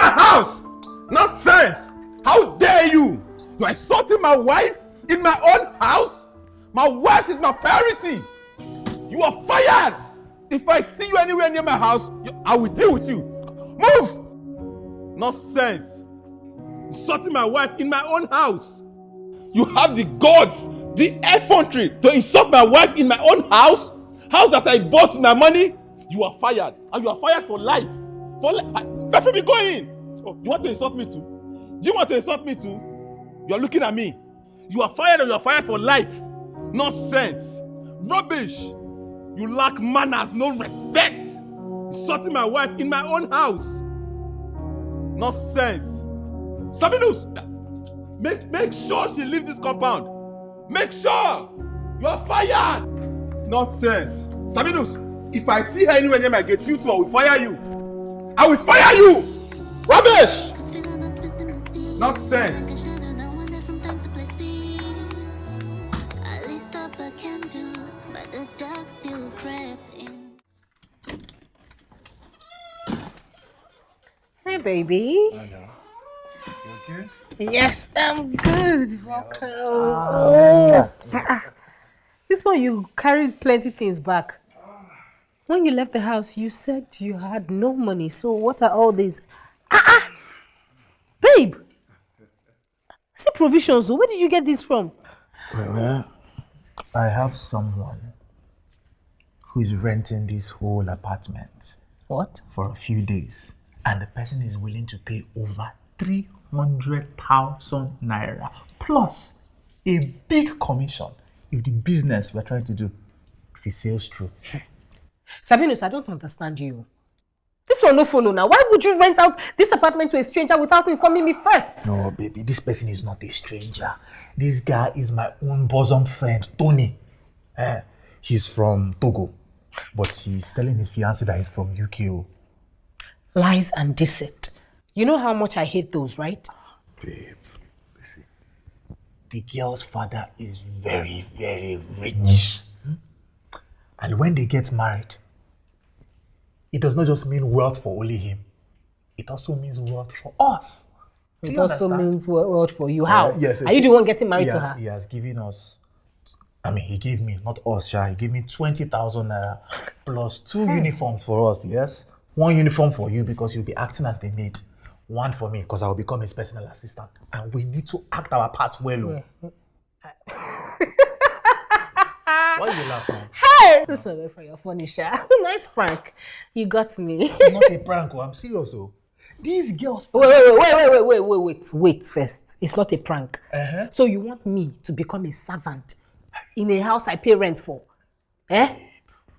my house! Nonsense! How dare you! You are insulting my wife in my own house? My wife is my priority! You are fired! If I see you anywhere near my house, I will deal with you. Move! Nonsense! Insulting my wife in my own house. You have the guts, the effrontery to insult my wife in my own house? House that I bought with my money? You are fired. And you are fired for life. For life. Let me go in. Oh, you want to insult me too? Do you want to insult me too? You are looking at me. You are fired and you are fired for life. Nonsense. Rubbish. You lack manners, no respect. Insulting my wife in my own house. Nonsense. Sabinus, make sure she leaves this compound. Make sure. You are fired. Nonsense. Sabinus, if I see her anywhere near my gate, you too, I will fire you. I will fire you. Rubbish. Nonsense. Hey, baby. I know. You okay? Yes, I'm good. Welcome. This one, you carried plenty things back. When you left the house, you said you had no money. So what are all these? Babe! See provisions. Where did you get this from? Well, I have someone who is renting this whole apartment. What? For a few days. And the person is willing to pay over 300,000 naira plus a big commission if the business we're trying to do, if it sells through. Sabinus, I don't understand you. This one no follow now. Why would you rent out this apartment to a stranger without informing me first? No, baby, this person is not a stranger. This guy is my own bosom friend, Tony. He's from Togo, but he's telling his fiancée that he's from UK. Lies and deceit. You know how much I hate those, right? Babe, listen. The girl's father is very, very rich. And when they get married, it does not just mean wealth for only him. It also means wealth for us. It also means wealth for you. How? Yes. Are you the one getting married to her? He has given us, he gave me, not us, he gave me 20,000 naira plus 2 uniforms for us, yes? 1 uniform for you because you'll be acting as the maid. 1 for me because I will become his personal assistant. And we need to act our part well. Why are you laughing? Hey! This is my boyfriend, you're funny, Sha. Nice prank. You got me. It's not a prank, I'm serious. These girls... Wait first. It's not a prank. So you want me to become a servant in a house I pay rent for?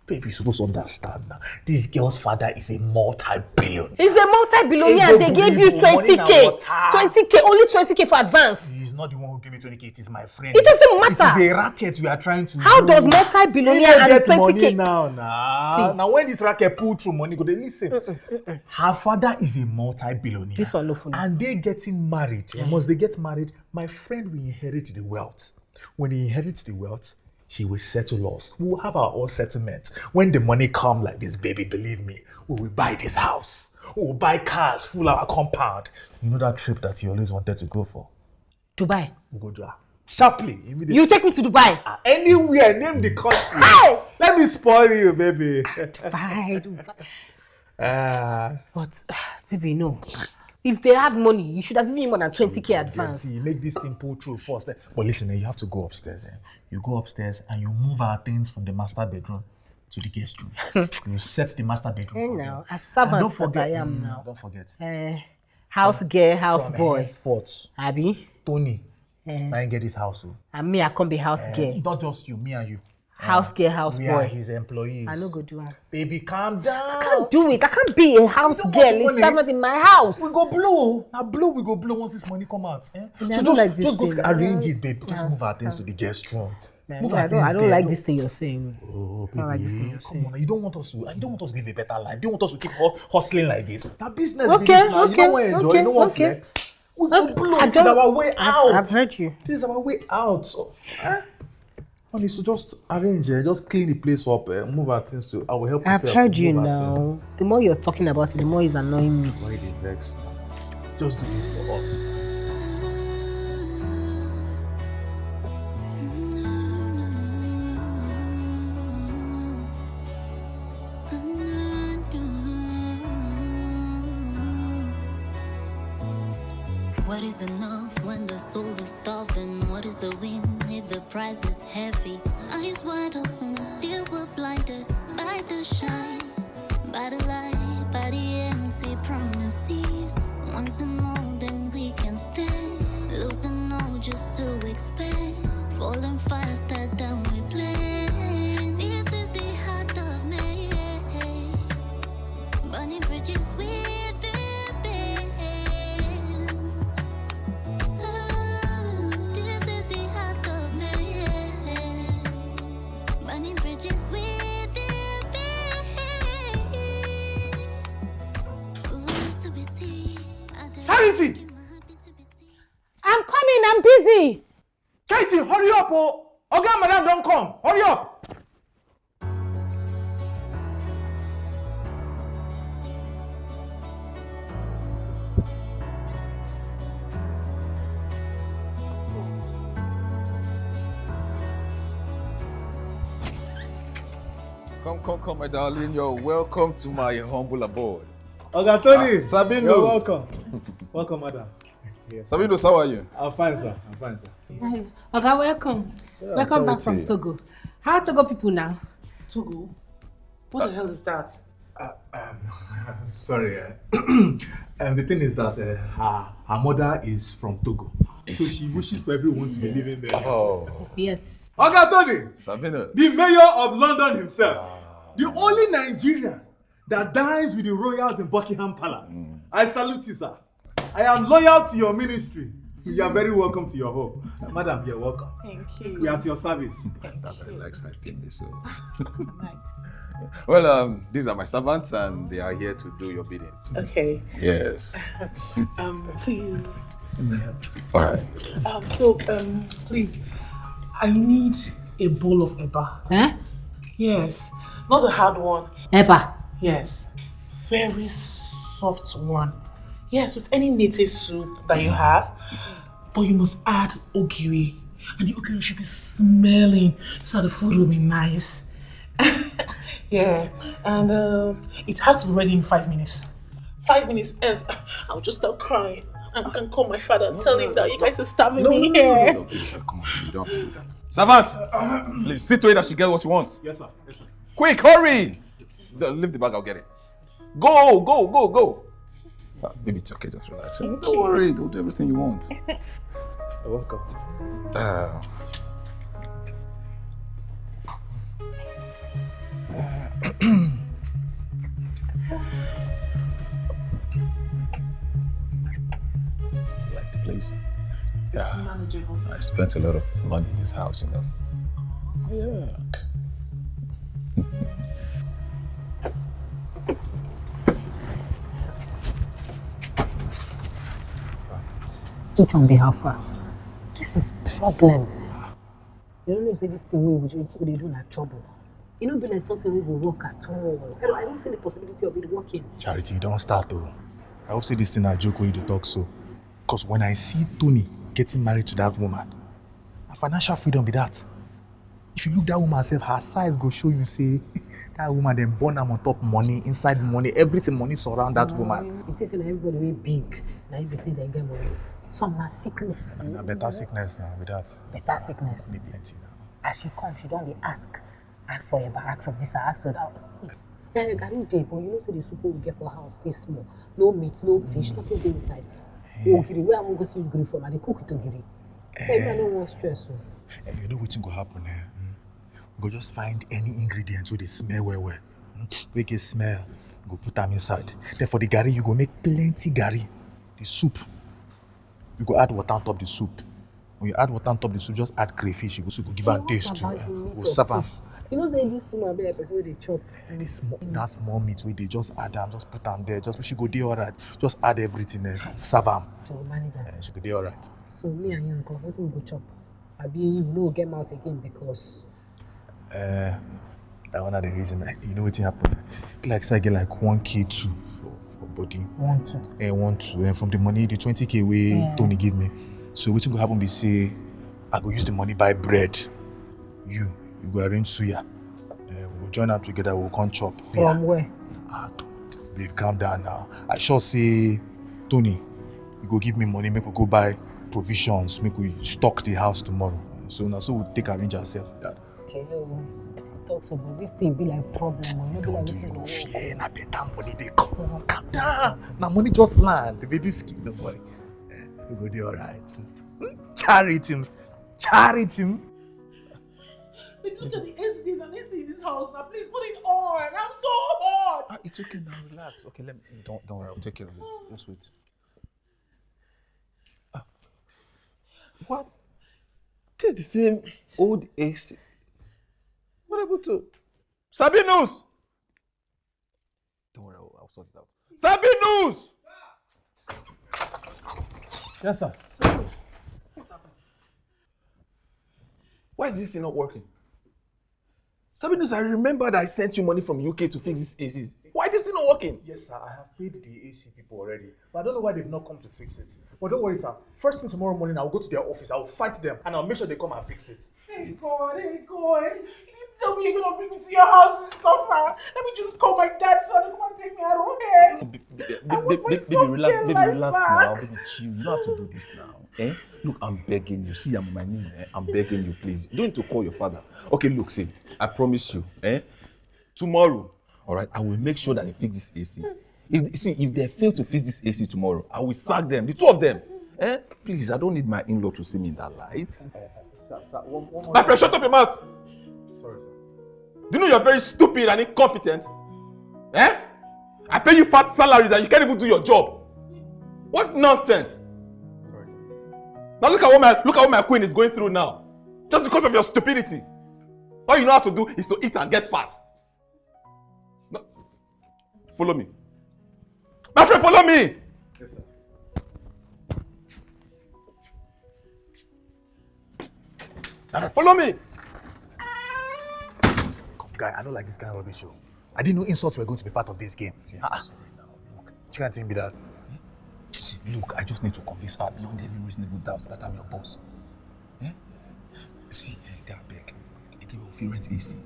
Baby, you're supposed to understand now. This girl's father is a multi-billionaire. He's a multi-billionaire and they gave you 20k. 20k, only 20k for advance. He's not the one who gave me 20k, it is my friend. It doesn't matter. It is a racket we are trying to How does multi-billionaire and 20k? Now when this racket pull through money, go they listen. Her father is a multi-billionaire. This one no funny. And they getting married. Once they get married, my friend will inherit the wealth. When he inherits the wealth, he will settle us. We will have our own settlement. When the money comes like this, baby, believe me, we will buy this house. We will buy cars, full our compound. You know that trip that you always wanted to go for? Dubai. We'll go to her. Sharply, immediately. You take me to Dubai? Anywhere, name the country. Hey! Let me spoil you, baby. Dubai. But, baby, no. If they had money, you should have given me more than 20k advance. You make this thing pull through first. But listen, you have to go upstairs. You go upstairs and you move our things from the master bedroom to the guest room. You set the master bedroom for them. As servants that I am now. Don't forget. House girl, house boy. Abby. Tony. I get this house. And me, I can't be house girl. Not just you, me and you. House girl, house we boy. We are his employees. I no go do it. Baby, calm down. I can't do it. I can't be a house girl, a servant in my house. We go blow. Now blow, we go blow once this money come out. So just go arrange it, babe. Just move our things to the guest room. I don't like this thing you're saying. Oh, baby, I don't like this thing you're saying. Come on, you don't want us to live a better life. You don't want us to keep hustling like this. That business, Okay. You don't want to enjoy. You don't want flex. We go blow. This is our way out. I've heard you. This is our way out. So, honey, so just arrange, just clean the place up, move our things to. I will help you. I've heard you now. The more you're talking about it, the more it's annoying me. Why are you vexed now? Just do this for us. What is enough when the soul is starving? What is a win if the price is heavy? Eyes wide open, still we're blinded by the shine, by the light, by the empty promises. Wanting more than we can stand, losing all just to expand, falling faster than we planned. This is the heart of me, burning bridges with the Charity! I'm coming, I'm busy. Charity, hurry up, oh! Okay, madam, don't come. Hurry up! Come, my darling. You're welcome to my humble abode. Oga Tony, Sabinos. you're welcome. Welcome, madam. Yes. Sabinos, how are you? I'm fine, sir. Okay, welcome. Yeah, Welcome back from Charity. Togo. How are Togo people now? Togo? What the hell is that? Sorry. The thing is that her mother is from Togo. So she wishes for everyone to be living there. Oh, Yes. Oga Tony, Sabinos. the mayor of London himself, the only Nigerian that dines with the royals in Buckingham Palace. I salute you, sir. I am loyal to your ministry. You are very welcome to your home. Madam, you're welcome. Thank you. We are at your service. That's why I like hyping me so. Well, these are my servants and they are here to do your bidding. Okay. Yes. Please. All right. Please, I need a bowl of eba. Huh? Yes. Not the hard one. Eba. Yes. Very soft one. Yes, with any native soup that you have. But you must add ogiri. And the ogiri should be smelling so the food will be nice. Yeah. And it has to be ready in 5 minutes. 5 minutes, else I'll just start crying. I can call my father and tell him that you guys are starving me here. No, please, come on, you don't have to do that. Servant, please see to it that she gets what she wants. Yes, sir. Yes, sir. Quick, hurry! Leave the bag, I'll get it. Go! Baby, it's okay, just relax. Don't worry, they'll do everything you want. You're welcome. Like the place? Yeah. I spent a lot of money in this house, you know. Yeah. Which one be how far? This is problem. You don't know, say this thing we do not trouble. You know, be like something we will work at all. I don't see the possibility of it working. Charity, you don't start though. I hope say this thing a joke when you talk so. Because when I see Tony getting married to that woman, a financial freedom be that. If you look that woman herself, her size go show you say that woman then born am on top money, inside money, everything money surround that woman. It is everybody way big. Now if you say they get money. Some na sickness. And a better sickness now with that. Better sickness. Be plenty now. As she come, she don't dey ask for a ask of this, ask for that. Yeah, you got it, but you know, say the soup we get for house is small. No meat, no fish, nothing dey inside. Ogiri, where am I go see ogiri from? I dey cook with ogiri. I don't want stress. You know what's going to happen here? We go just find any ingredients where they smell well. We get smell, go put them inside. Then for the gari, you go make plenty gari. The soup, you go add water on top the soup. When you add water on top the soup, just add crayfish. You go give her taste too. Go serve am. You know, say this woman be a person where they chop. That small meat where they just add them, just put them there. Just she go dey alright. Just add everything there. Serve am. So manager. She go dey alright. So me and you uncle, what we go chop? I be you know get out again because. That one of the reason, you know what happened? Like, say I get like 1K2 for body. 1, 2. 1, 2. And from the money, the 20K way Tony give me. So what's gonna happen be say, I go use the money buy bread. You go arrange suya. We'll join up together, we'll come chop. From where? Babe, calm down now. I sure say, Tony, you go give me money, make we go buy provisions, make we stock the house tomorrow. So we'll take arrange ourselves with that. Okay, talk so, but this thing be like problem. Don't do you no fear, na better money they come. Calm down. Now money just land. The baby skin, don't worry. You go do alright. Charity him. But look at the SDs and AC in this house now. Please put it on. I'm so hot. It's okay now, relax. Okay, don't worry, I'll take care of it. Just wait. What? This is the same old AC. What happened to Sabinus! Don't worry, I'll sort it out. Sabinus! Yes, sir. Why is this thing not working? Sabinus, I remember that I sent you money from UK to fix these ACs. Why is this thing not working? Yes, sir. I have paid the AC people already. But I don't know why they've not come to fix it. But don't worry, sir. First thing tomorrow morning, I'll go to their office. I'll fight them and I'll make sure they come and fix it. Hey God. You didn't tell me you're gonna bring me to your house and suffer. Let me just call my dad so they come and take me out of here. Baby, relax now. Baby, chill. You don't have to do this now. Look, I'm begging you. See, I'm on my knees. I'm begging you, please. You don't need to call your father. Okay, look, see, I promise you, tomorrow, all right, I will make sure that they fix this AC. If they fail to fix this AC tomorrow, I will sack them, the two of them. Please, I don't need my in-law to see me in that light. Sir, one more. My friend, shut up your mouth! Sorry, sir. Do you know you're very stupid and incompetent? I pay you fat salaries and you can't even do your job. What nonsense! Sorry, sir. Now look at what my queen is going through now. Just because of your stupidity. All you know how to do is to eat and get fat. No. Follow me. My friend, follow me! Yes, sir. Follow me! Come, guy, I don't like this kind of rubbish show. I didn't know insults were going to be part of this game. See, I'm sorry now. Look, you can't think me that. See, look, I just need to convince her beyond every reasonable doubt that I'm your boss. See, hey, God beg. If you rent AC.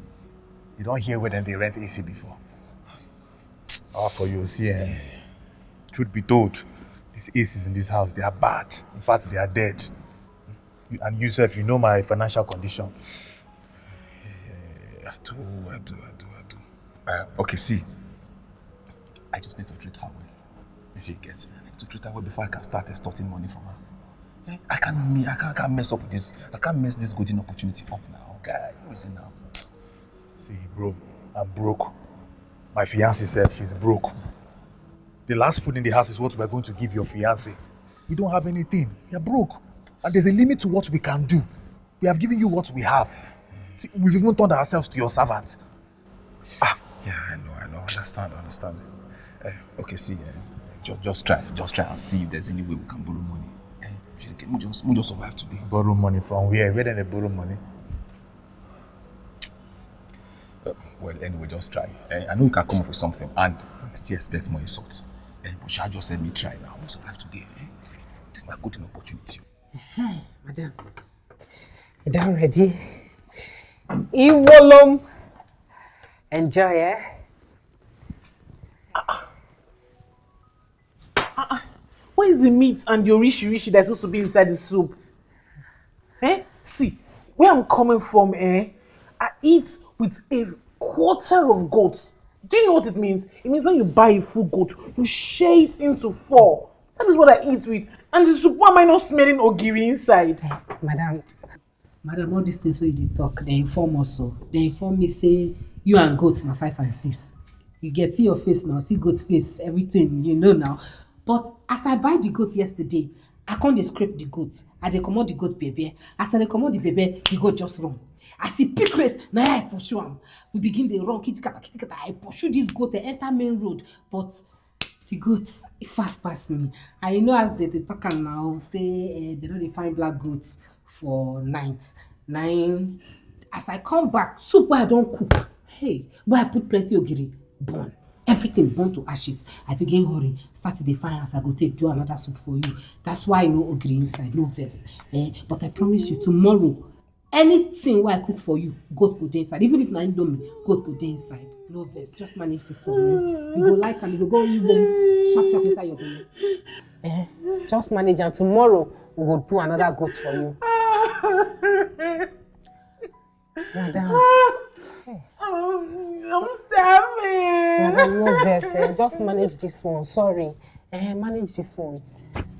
You don't hear where they rent AC before. For you, see, truth be told, these ACs in this house, they are bad. In fact, they are dead. And you, sir, you know my financial condition. I do. Okay, see. I just need to treat her well. If you get, I need to treat her well before I can start extorting money from her. I can't mess up with this. I can't mess this golden opportunity up now, guy. What is it now? See, bro, I'm broke. My fiancée said she's broke. The last food in the house is what we're going to give your fiancé. We don't have anything. You're broke. And there's a limit to what we can do. We have given you what we have. See, we've even turned ourselves to your servant. Yeah, I know. Understand. Okay, see, just try and see if there's any way we can borrow money. We just survive today. Borrow money from where? Where did they borrow money? Well, anyway, just try. I know you can come up with something, and I still expect more insults. But shall just let me try now. We'll survive today. This is not good an opportunity. Madam, you done ready? Iwolom. Enjoy, Where is the meat and the orishi that's supposed to be inside the soup? See, where I'm coming from, I eat with a quarter of goat. Do you know what it means? It means when you buy a full goat, you share it into 4. That is what I eat with. And the soup, why am I not smelling ogiri inside? Madam, all these things where you talk, they inform us so. They inform me, say, you and goat na 5 and 6. You get see your face now, see goat face, everything, you know now. But as I buy the goat yesterday, I can't dey scrape the goat. I dey comot the goat baby. As I dey comot the baby, the goat just run. As he pick race, now I pursue him. We begin dey run, kitty kata. I pursue this goat, they enter main road. But the goats fast pass me. I know as they talk am now, say they don't find black goats for night. 9. As I come back, soup wey I don't cook. Hey, why I put plenty ogiri, burn. Everything burn to ashes. I begin hurry, start to the fire as I go take do another soup for you. That's why no ogiri inside, no vest. But I promise you, tomorrow, anything what I cook for you, goat go dey inside. Even if na indomie, goat go dey inside. No vest. Just manage this one. You go like and you go go leave them sharp inside your belly. Just manage and tomorrow we will do another goat for you. Madam. I'm starving. Madam, no vest. Just manage this one. Sorry. Manage this one.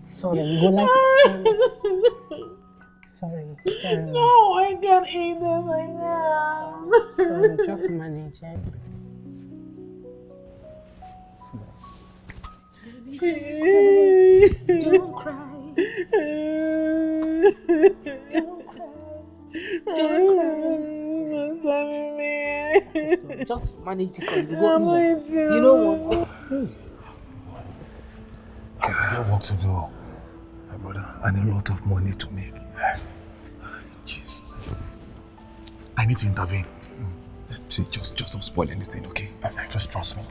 Sorry. You go like Sorry. No, I can't eat this like that. Sorry. Just manage. Don't cry. Don't cry. So just manage this one. You know what? I got work to do, my brother, and a lot of money to make. Jesus. I need to intervene. See, just don't spoil anything, okay? Just trust me.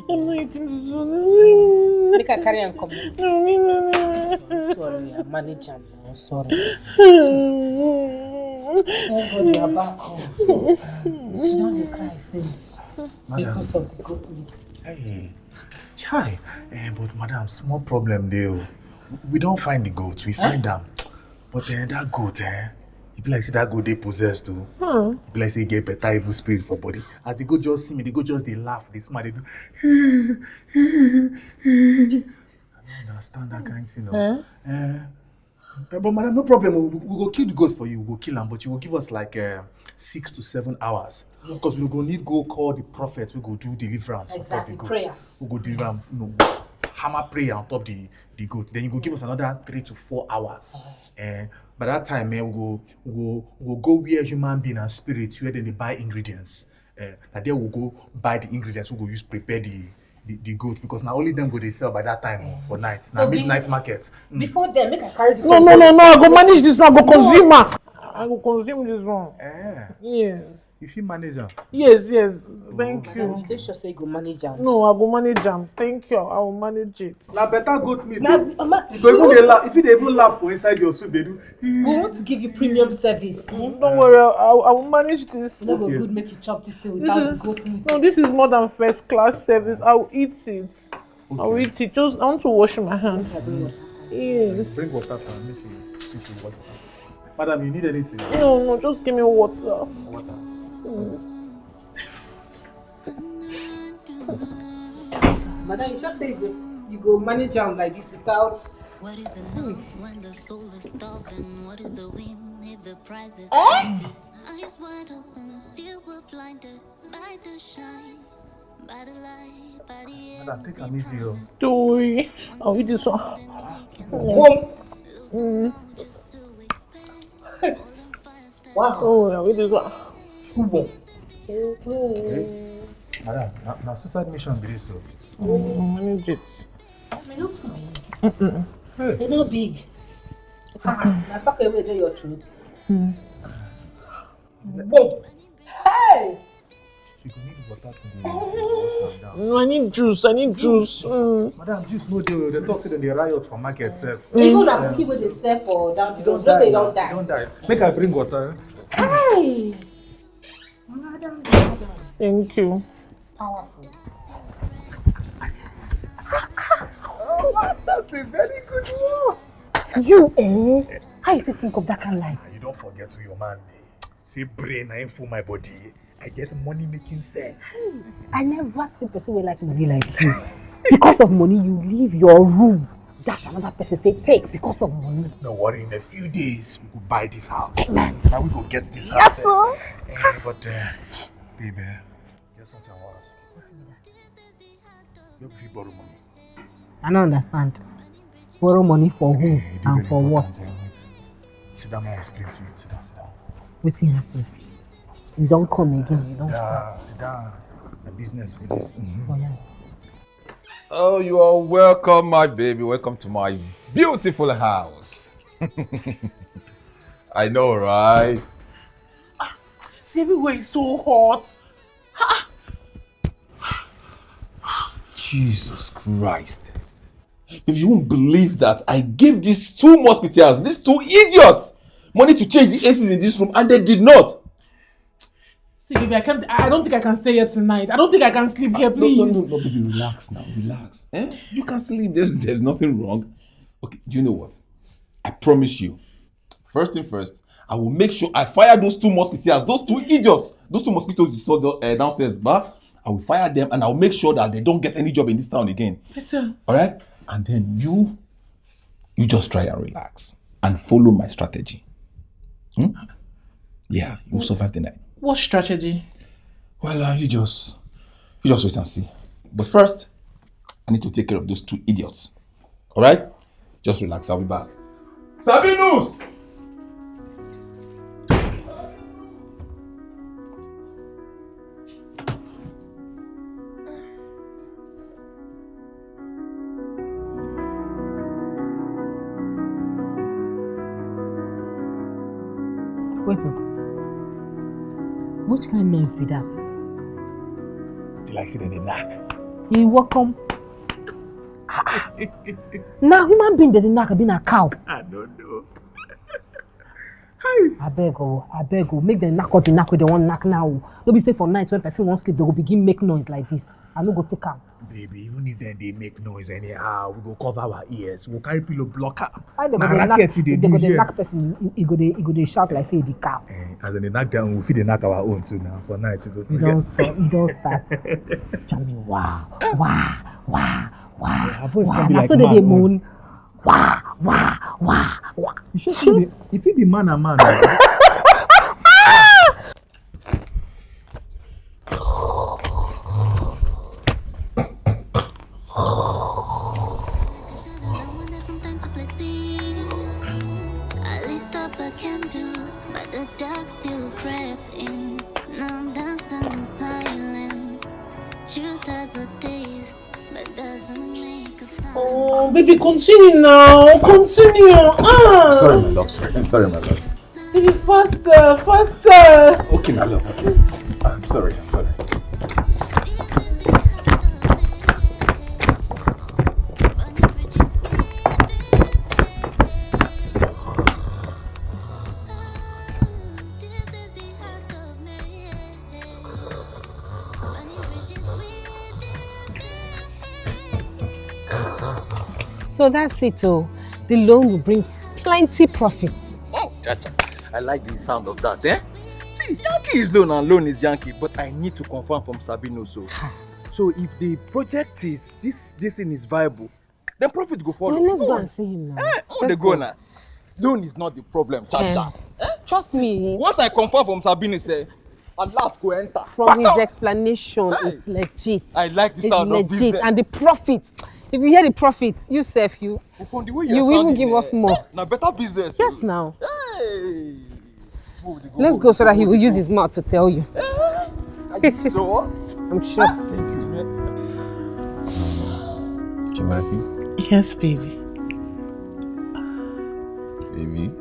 I'm not eating this one. Make a carry and come. Sorry, I manage him. Sorry. Thank God you are back home. She don't cry since because of the goat meat. Hey, chai. But madam, small problem there. We don't find the goat. We find them. But that goat, you be like, see that goat they possessed too. You be like, say you get better evil spirit for body. As they go just see me, they go just they laugh, they smile, they do. I don't understand that kind of thing. But madam, no problem. We go kill the goat for you. We go kill him, but you will give us like 6 to 7 hours. Because we go need go call the prophet. We go do deliverance. Exactly, prayers. We go deliver, hammer prayer on top the goat. Then you go give us another 3 to 4 hours. By that time, we'll go where human being and spirits where then they buy ingredients. And then we'll go buy the ingredients. We'll go use prepare the goat because now only them go they sell by that time for night. So now midnight market. Before then, make a carry this one. No. I go manage this one. I go consume it. I go consume this one. Yes. If you manage them. Yes. Thank you. You just say you go manage them. No, I go manage them. Thank you. I will manage it. Now better goat meat. If they even laugh for inside your soup, they do. We want to give you premium service. Don't worry, I will manage this. It's not good make you chop this thing without the goat meat. No, this is more than first class service. I will eat it. Okay. I will eat it. Just I want to wash my hands. Yes. Bring water for me. Make you water. Madam, you need anything? No, just give me water. Water. Madam, you just say you go manage them like this without. What is enough when the soul is starving? What is a win if the prize is heavy? Eyes wide open, still we're blinded by the shine, by the light, by the air. Madam, take a easy. Don't worry, I'll eat this one. Wow. Oh, I'll eat this one. Madam, now suicide mission be this. Manage it. They're not too big. They're not big. Now suck away your throat. Boom. Hey! She could need water to wash down. No, I need juice. Madam, juice no deal. They talk to them, they riot for market self. Even that cookie where they sell for down the road, they don't die. Don't die. Make I bring water. Hey! Madam. Thank you. Powerful. Oh, that's a very good one. You, how you think of that kind of life? You don't forget who your man be. Say brain, I ain't full my body. I get money making sense. I never see person with like money like you. Because of money, you leave your room. Dash another person say take because of money. No worry, in a few days we could buy this house. Yes. Now we could get this house. Yes, sir. But baby, there's something I want to ask you. What's in that? You if you borrow money. I don't understand. Borrow money for who and for what? Sit down, I'll explain to you. Sit down. What's happened? You don't come again. You don't start. Sit down. The business with this. Oh, you are welcome, my baby. Welcome to my beautiful house. I know, right? See, everywhere is so hot. Jesus Christ. If you won't believe that, I gave these two musketeers, these two idiots, money to change the ACs in this room, and they did not. See, baby, I don't think I can stay here tonight. I don't think I can sleep here, please. No, baby, relax now, relax. You can sleep, there's nothing wrong. Okay, do you know what? I promise you, first thing first, I will make sure I fire those two musketeers, those two idiots, those two mosquitoes you saw downstairs, but I will fire them and I will make sure that they don't get any job in this town again. Better. Alright? And then you just try and relax and follow my strategy. Yeah, you'll survive the night. What strategy? Well, you just wait and see. But first, I need to take care of those two idiots. Alright? Just relax, I'll be back. Sabinus! Wait up. Which kind of noise be that? They like it in the knack. You welcome. Now human being that knack being a cow. I don't know. I beg oh, make them knack out the knack with the one knack now. Don't be say for night when person won't sleep, they will begin make noise like this. I no go take am. Baby, even if then they make noise anyhow, we go cover our ears. We'll carry pillow blocker. How they go dey knack person, he go dey shout like say he be cow. As in they knock down, we'll feed the knack our own too now. For night, You don't start. Charlie, wow. Her voice can be Now like so they man, dey moan. Wow. You should see if it be man and man. Still crept in. Now I'm dancing in silence. Truth has a taste, but doesn't make a sound. Oh, baby, continue now. Continue. Sorry, my love. Sorry, my love. Baby, faster. Okay, my love. Okay. I'm sorry. So that's it oh. The loan will bring plenty profit. Oh, Chacha, I like the sound of that, See, Yankee is loan and loan is Yankee, but I need to confirm from Sabino so if the project is, this thing is viable, then profit go follow. Well, let's go and see him now. Let's go now. Loan is not the problem, Chacha. Trust me. Once I confirm from Sabino, and last go enter. From his explanation, it's legit. I like the sound of business. And the profit. If you hear the profit, you from the way you will even give us more. Now better business. Yes, now. Hey. Let's go so that he will use his mouth to tell you. Are you sure? I'm sure. Thank you, man. Jimmy, Yes, baby. baby,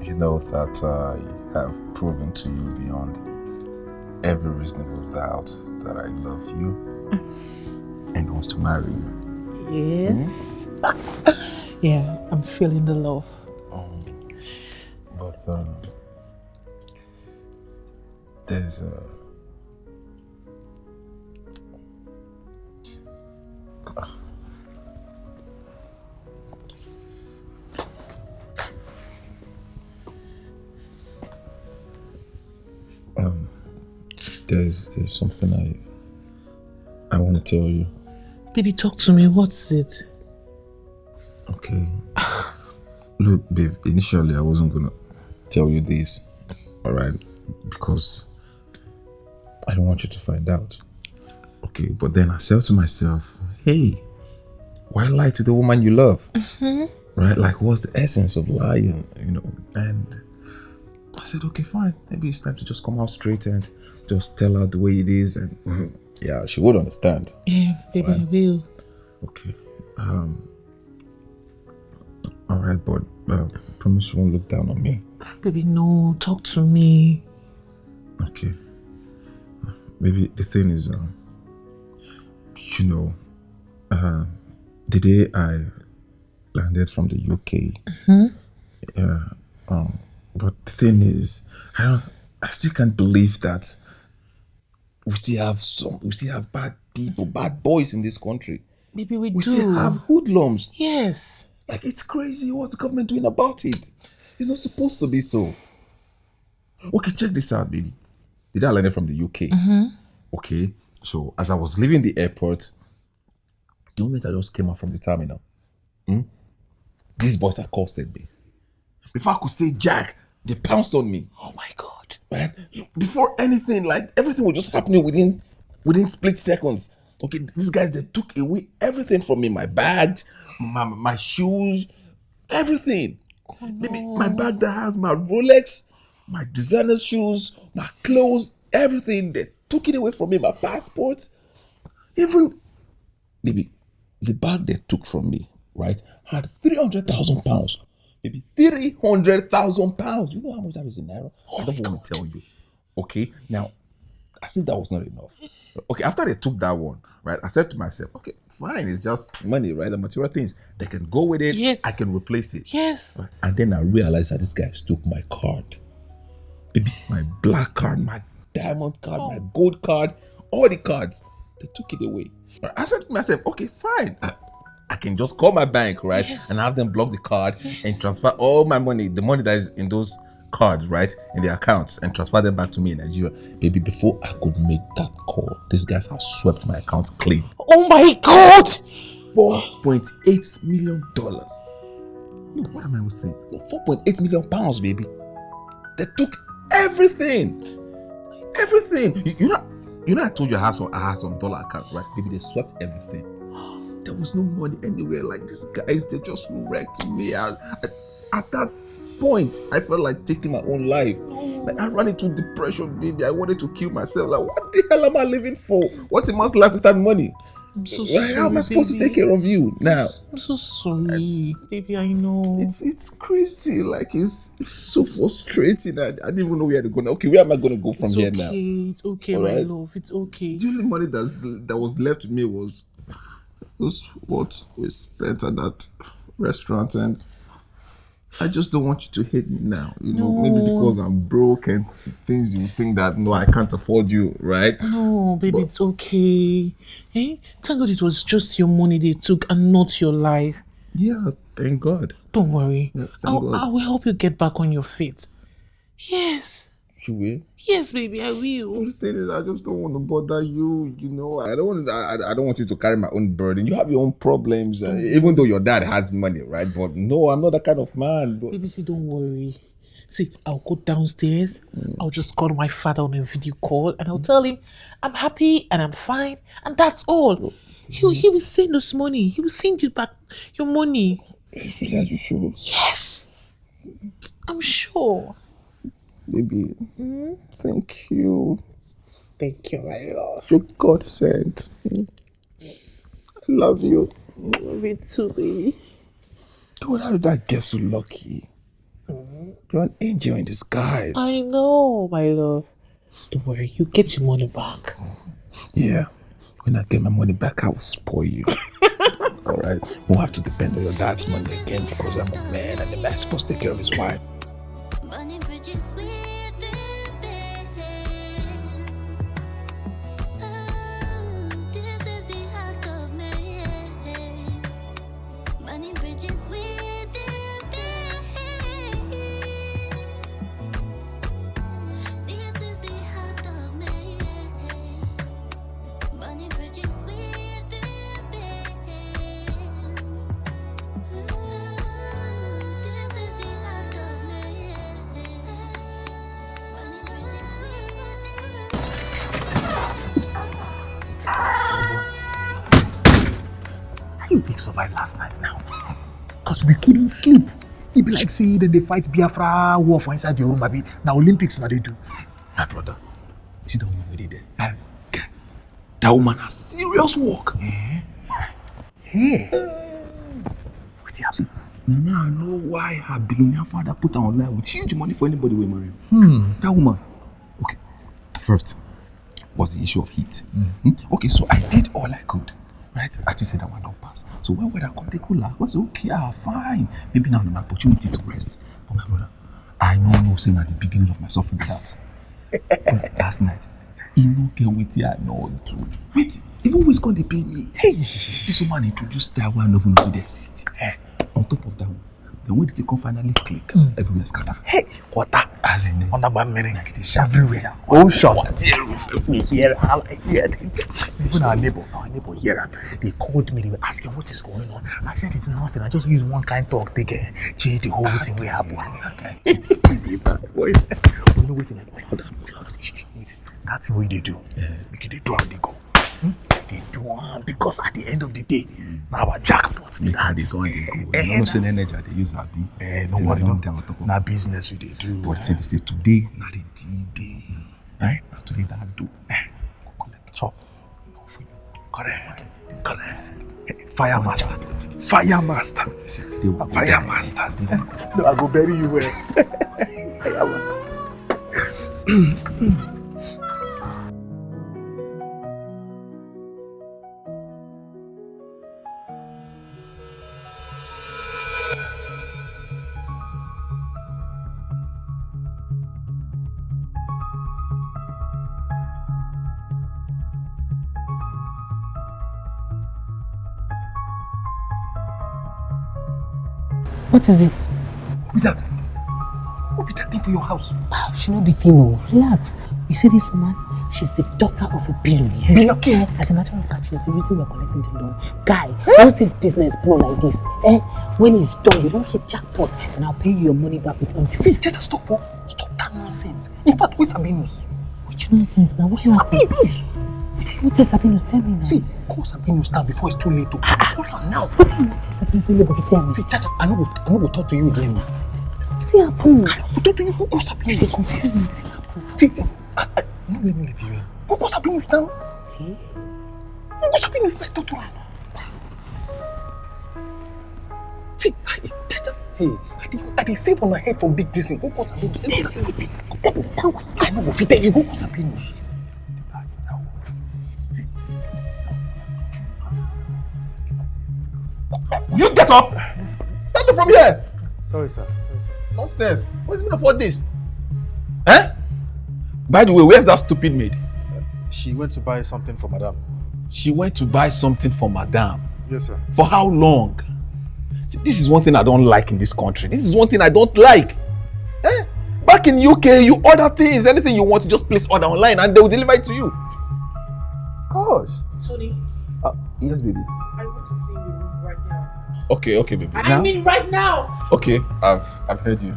you know that I have proven to you beyond every reasonable doubt that I love you and wants to marry you. Yes. Yeah, I'm feeling the love. But there's there's something I want to tell you. Baby, talk to me. What's it? Okay. Look, babe, initially I wasn't gonna tell you this, alright? Because I don't want you to find out. Okay, but then I said to myself, hey, why lie to the woman you love? Right? Like, what's the essence of lying, And I said, okay, fine. Maybe it's time to just come out straight and just tell her the way it is, and yeah, she would understand. Yeah, baby, Right. I will. Okay. Alright, but promise you won't look down on me. Baby, no, talk to me. Okay. Maybe the thing is, the day I landed from the UK, but the thing is, I still can't believe that we still have bad people, bad boys in this country. Baby, we We do. still have hoodlums. Yes. Like, it's crazy. What's the government doing about it? It's not supposed to be so. Okay, check this out, baby. The day I landed from the UK. Okay, so as I was leaving the airport, the moment I just came out from the terminal, these boys accosted me. Before I could say Jack, they pounced on me. Oh my God. Right? So before anything, like everything was just happening within split seconds. Okay, these guys, they took away everything from me. My bags, my shoes, everything. Oh, no. Baby, my bag that has my Rolex, my designer shoes, my clothes, everything. They took it away from me. My passport, even, baby, the bag they took from me, right, had 300,000 pounds. Maybe 300,000 pounds. You know how much that is in naira? I don't want to tell you. Okay, now, as if that was not enough. Okay, after they took that one, right, I said to myself, okay, fine, it's just money, right? The material things, they can go with it. Yes. I can replace it. Yes. Right? And then I realized that these guys took my card. Baby, my black card, my diamond card, my gold card, all the cards. They took it away. I said to myself, okay, fine. I can just call my bank, right? Yes. And have them block the card and transfer all my money, the money that is in those cards, right, in the accounts, and transfer them back to me in Nigeria. Baby, before I could make that call, these guys have swept my account clean. Oh my God! $4.8 million. No, what am I saying? No, 4.8 million pounds, baby. They took everything. Everything. You know, I told you I had some dollar accounts, right? Baby, they swept everything. There was no money anywhere. Like, these guys, they just wrecked me. At that point, I felt like taking my own life. Like, I ran into depression, baby. I wanted to kill myself. Like, what the hell am I living for? What's a man's life without money? I'm so Right? sorry. How am I supposed to take baby. care of you now? I'm so sorry, baby. I know. It's crazy. Like, it's so frustrating. I didn't even know where to go now. Okay, where am I going to go from It's here okay. now? It's okay, All my right. love. It's okay. The only money that was left with me was what we spent at that restaurant, and I just don't want you to hate me now. You know, maybe because I'm broke and things you think that no, I can't afford you, right? No, baby, it's okay. Eh? Thank God it was just your money they took and not your life. Yeah, thank God. Don't worry. Yeah, thank God. I will help you get back on your feet. Yes. You will. Yes, baby, I will. The thing is, I just don't want to bother you. You know, I don't want you to carry my own burden. You have your own problems, even though your dad has money, right? But no, I'm not that kind of man. But Baby, see, don't worry. See, I'll go downstairs. I'll just call my father on a video call and I'll tell him I'm happy and I'm fine, and that's all. He will send us money. He will send you back your money. yeah, you sure? Yes, I'm sure. Baby, thank you. Thank you, my love. You're God sent. I love you. Love you too, baby. God, how did I get so lucky? You're an angel in disguise. I know, my love. Don't worry, you get your money back. Yeah. When I get my money back, I will spoil you. Alright? You won't have to depend on your dad's money again because I'm a man and the man's supposed to take care of his wife. Burning bridges with distance. Oh, this is the act of man. Burning bridges with distance. This is the act of man. Burning bridges with distance. This is the act of man. Burning bridges How you think survive last night now? Because we couldn't sleep. It be like say then they fight Biafra war for inside your room, abi. Now Olympics now they do. My brother, you see that woman we did there? That woman has serious work. Hey. What you have? See, Now I know why her billionaire father put her online with huge money for anybody we marry. That woman. Okay, first was the issue of heat. Okay, so I did all I could. Right? I just said that one don't pass. So when weather come, they cool. I was okay, fine. Maybe now an opportunity to rest. But my brother, I know saying at the beginning of my suffering that last night, he no care with you, no do. Wait, even always call the pain. Hey, this woman introduced that one of them see they exist. On top of that one, then when the come finally click, everywhere scatter. Hey, water as in on the mirror, like this everywhere. Oh, shot. We hear, I hear it. Even our neighbor here, they called me. They were asking what is going on. I said it's nothing. I just use one kind talk. They get change the whole thing we have. You know waiting like hold on. That's the way they do. Because they do and they go. They do because at the end of the day, now our jackpot me that they do and they go. You know, saying energy they use that be. No worry, don't get on top of. Now business we they do. But say today, now the D-Day, right? Now today that do. Collect chop. Not for you. Correct. Discuss Fire master. Fire master. Fire master. No, I go bury you where. Fire master. What is it? Who be that? Who be that thing for your house? She no be thing, no. Relax. You see this woman? She's the daughter of a billionaire. Billionaire? As a matter of fact, she's the reason we're collecting the loan. Guy, once this business blow like this, when it's done, you don't hit jackpot, and I'll pay you your money back with interest. See, just stop that nonsense. In fact, wait Sabinus. Which nonsense now? What you Sabinus? What is Sabinus? Tell me now. See, call Sabinus now before it's too late to call her now. What do you want Sabinus to do? Tell me. See, Chacha, I no go talk to you again. What's happened? I no go talk to you. Go call Sabinus. They confuse me. See, no let me leave you in. Go call Sabinus now. Okay. Go call Sabinus. Let's talk to her. See, Chacha, hey, I dey save on my head for big distance. Go call Sabinus. Tell me now. I no go tell you. Go call Sabinus. Will you get up? Stand up from here. Sorry, sir. Nonsense. What's the meaning of all this? By the way, where's that stupid maid? She went to buy something for madam. She went to buy something for madam. Yes, sir. For how long? See, this is one thing I don't like in this country. This is one thing I don't like. Back in UK, you order things, anything you want, you just place order online and they will deliver it to you. Gosh. Tony, Yes, baby. I want to see you right now. Okay, baby. I mean right now. Okay, I've heard you.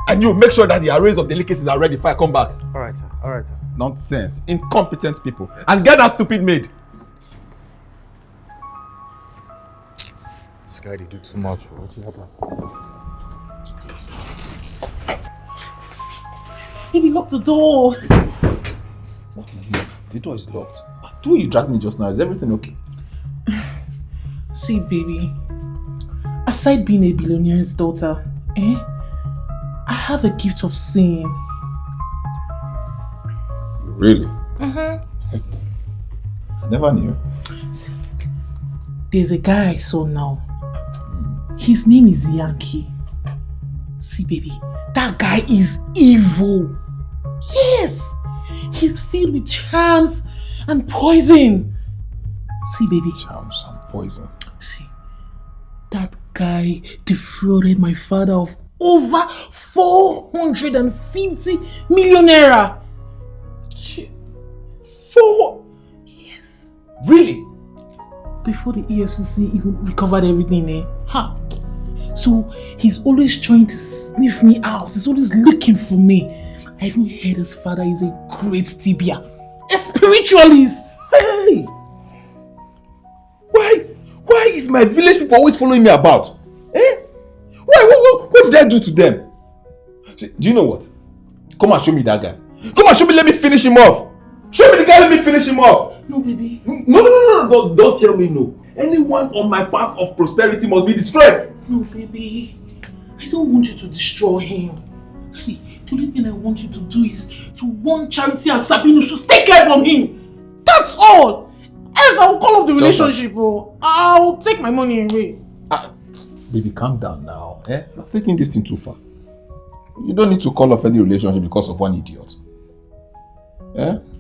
And you make sure that the arrays of delicacies are ready before I come back. All right, sir. Nonsense. Incompetent people. And get that stupid maid. This guy, they do too much. What's happening? Baby, lock the door. What is it? The door is locked. The way you dragged me just now, is everything okay? See, baby, aside being a billionaire's daughter, I have a gift of seeing. Really? I never knew. See, there's a guy I saw now. His name is Yankee. See, baby, that guy is evil. Yes, he's filled with charms and poison. See, baby. Charms and poison. See, that guy defrauded my father of over 450 million naira. Yes. Really? Before the EFCC even recovered everything, So he's always trying to sniff me out. He's always looking for me. I even heard his father is a great tibia, a spiritualist. Hey! Why is my village people always following me about? What did I do to them? See, do you know what? Come and show me that guy. Come and show me, let me finish him off. Show me the guy, let me finish him off. No, baby. No, don't tell me no. Anyone on my path of prosperity must be destroyed. No, baby. I don't want you to destroy him. See, the only thing I want you to do is to warn Charity and Sabino to stay clear from him. That's all. Else I'll call off the relationship. Oh, I'll take my money away. Baby, calm down now. You're taking this thing too far. You don't need to call off any relationship because of one idiot.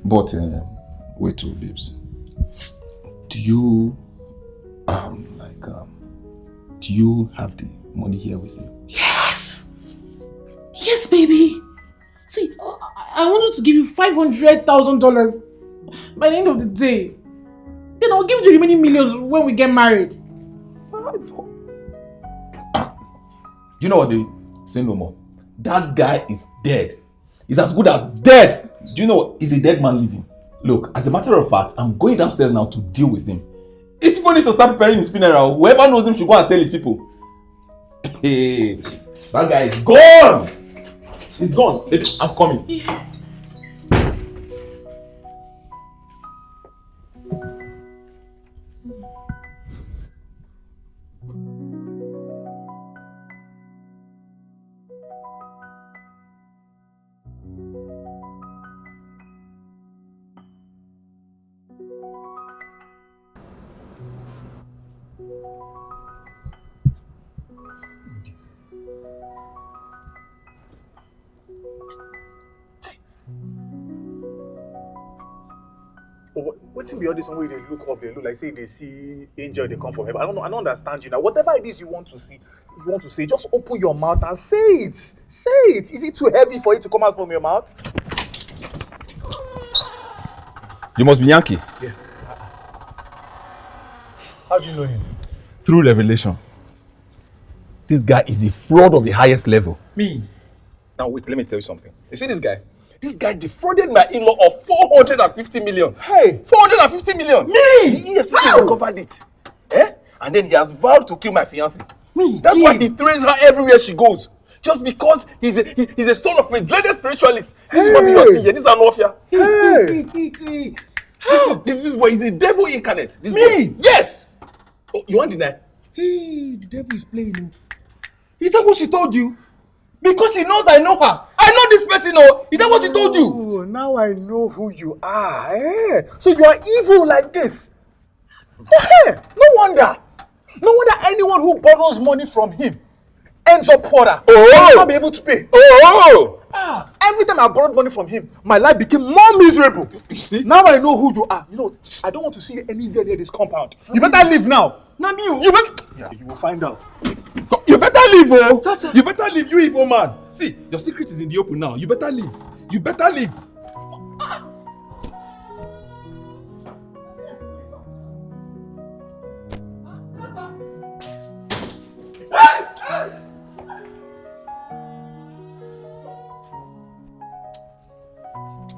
But wait till babes. Do you do you have the money here with you? Yes! Yes, baby! See, I wanted to give you $500,000 by the end of the day. Then I'll give you the remaining millions when we get married. You know what, baby? Say no more. That guy is dead. He's as good as dead. Do you know what? He's a dead man living. Look, as a matter of fact, I'm going downstairs now to deal with him. His people need to start preparing his funeral. Whoever knows him should go and tell his people. Hey, that guy is gone. He's gone. Baby, I'm coming. Yeah. What's in the all this one where they look up, they look like say they see angel, they come from heaven. I don't understand you now. Whatever it is you want to say, just open your mouth and say it. Say it. Is it too heavy for it to come out from your mouth? You must be Yankee. Yeah. How do you know him? Through revelation. This guy is a fraud of the highest level. Me. Now wait, let me tell you something. You see this guy? This guy defrauded my in-law of 450 million. Hey! 450 million! Me! The EFCC recovered it. And then he has vowed to kill my fiancée. Me? That's why he throws her everywhere she goes. Just because he's a son of a dreaded spiritualist. This is what you are seeing here. This is an mafia. Hey! This is where he's a devil incarnate. This Me? boy. Yes! Oh, you want to deny? Hey, the devil is playing. Is that what she told you? Because she knows I know her. I know this person. Is that what she told you? Oh, now I know who you are. So you are evil like this. No wonder anyone who borrows money from him ends up poorer. Oh! Not be able to pay. Oh! Every time I borrowed money from him, my life became more miserable. You see? Now I know who you are. You know, I don't want to see you anywhere near this compound. You better leave now. Not you. Yeah, you will find out. You better leave, oh! You better leave, you evil man. See, your secret is in the open now. You better leave. You better leave.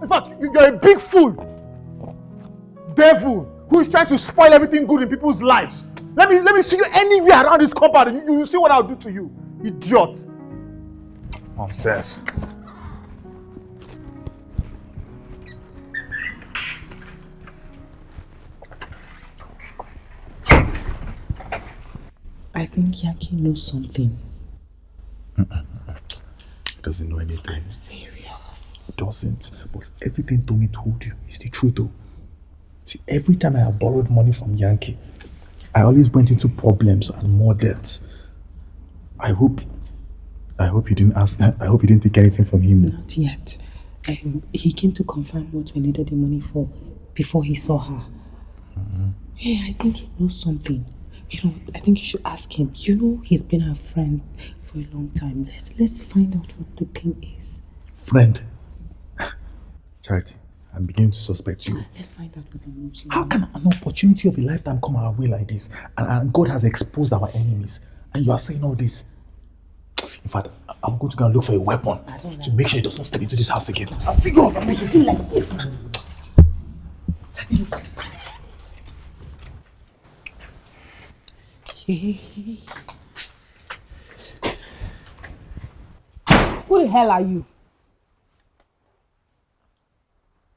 In fact, you're a big fool. Devil, who is trying to spoil everything good in people's lives. Let me see you anywhere around this compound. You will see what I'll do to you. Idiot. Nonsense. I think Yankee knows something. Doesn't know anything. I'm serious. Doesn't. But everything Tommy told you is the truth though. See, every time I have borrowed money from Yankee, I always went into problems and more debts. I hope you didn't ask. I hope you didn't take anything from him. Not yet. He came to confirm what we needed the money for before he saw her. Yeah, I think he knows something. You know, I think you should ask him. You know, he's been our friend for a long time. Let's find out what the thing is. Friend. Charity, I'm beginning to suspect you. Let's find out what he knows. How can an opportunity of a lifetime come our way like this? And God has exposed our enemies. And you are saying all this? In fact, I'm going to go and look for a weapon to make sure he does not step into this house again. I'm serious. I'm making you feel like this. Who the hell are you?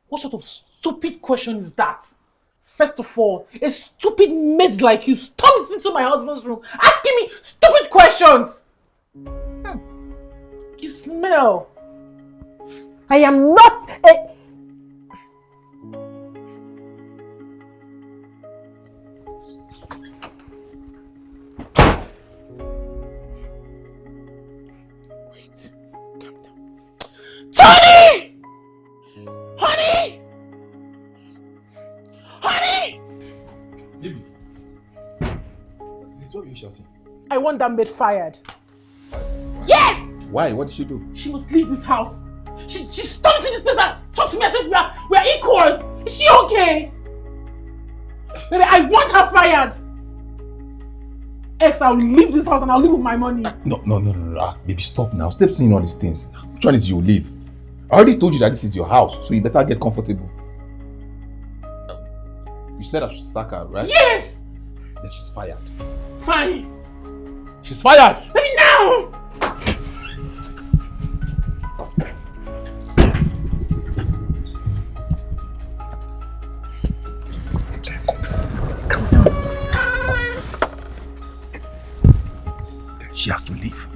What sort of stupid question is that? First of all, a stupid maid like you stormed into my husband's room asking me stupid questions. You smell. I am not a... Wait, calm down. Tony! Honey! Honey! Baby, what is this? What are you shouting? I want that maid fired. Yes! Why? What did she do? She must leave this house. She stormed into this place and talked to me as if we are equals. Is she okay? Baby, I want her fired. I'll leave this house and I'll leave with my money. No. Baby, stop now. Stop saying all these things. Which one is you leave? I already told you that this is your house, so you better get comfortable. You said I should sack her, right? Yes! Then she's fired. Fine. She's fired! Baby, now! She has to leave.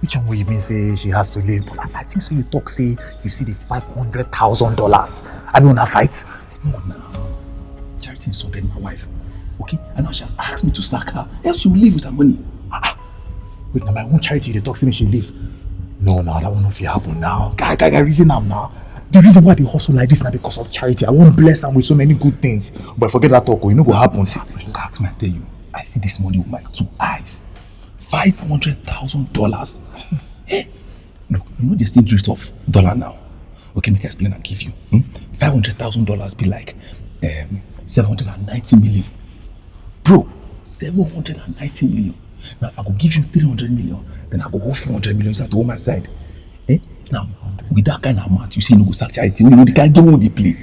Which one will you mean say she has to leave? But I think so you talk say you see the $500,000. I mean, a fight. No. Charity insulted my wife. Okay? And now she has asked me to sack her. Else she will leave with her money. Wait, now my own Charity, they talk to me she leave. No, that one not happen now. Guy, reason am now. The reason why they hustle like this now because of Charity. I won't bless them with so many good things. But forget that talk, you know what happen. See, look at me, I tell you. I see this money with my 2 eyes. $500,000. Look, you know the exchange rate of dollar now. Okay, make I explain and give you. $500,000 be like 790 million. Bro, 790 million. Now I go give you 300 million. Then I go hold 400 million to hold my side. Now, with that kind of amount, you see you no go sack Charity. You know the guy don't want to play.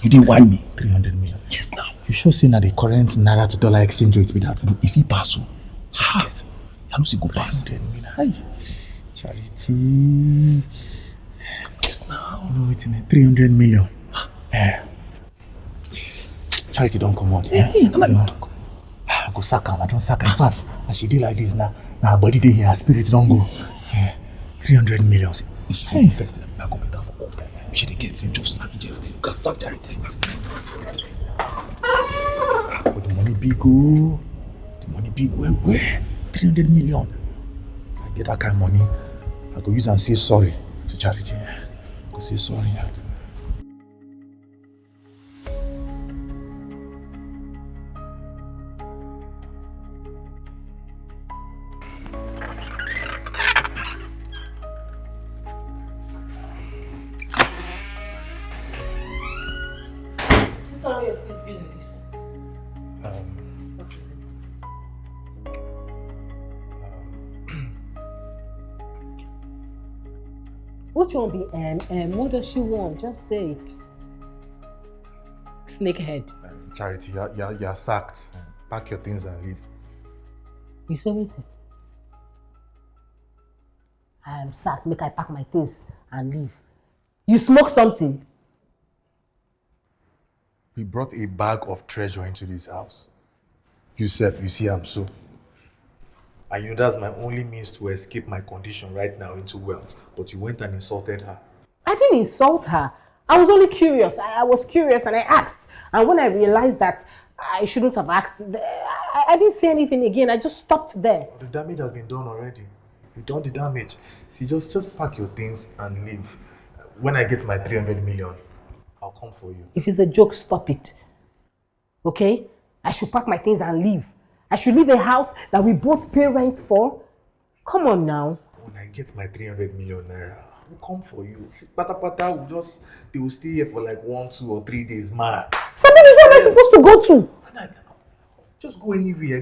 You didn't want me. 300 million. Yes, now. You sure say now the current naira to dollar exchange rate with that? Bro, if he pass so get. I know say go pass. 300 million. Hi. Charity. Yes, now. No, it's in 300 million. Charity don't come out. I go sack her. I don't sack her. In fact, as she did like this now, her body dey here, her spirit don't go. 300 million. Hey. First, I go better for all. She dey get him just sack Charity. You can sack Charity. But the money big, oh. The money big, well. 300 million. If I get that kind of money, I go use and say sorry to Charity. I go say sorry. Sorry, your face being like this. What is it? Which one be what does she want? Just say it. Snakehead. Charity, you're sacked. Pack your things and leave. You say what? I am sacked. Make I pack my things and leave. You smoke something? We brought a bag of treasure into this house. You see I'm so. And you know that's my only means to escape my condition right now into wealth. But you went and insulted her. I didn't insult her. I was only curious. I was curious and I asked. And when I realized that I shouldn't have asked, I didn't say anything again. I just stopped there. The damage has been done already. You've done the damage. See, just pack your things and leave. When I get my 300 million, I'll come for you. If it's a joke, stop it. Okay? I should pack my things and leave. I should leave a house that we both pay rent for. Come on now. When I get my 300 million naira, I'll come for you. See, Pata they will stay here for like 1, 2 or 3 days max. Sabine, where am I supposed to go to? Just go anywhere.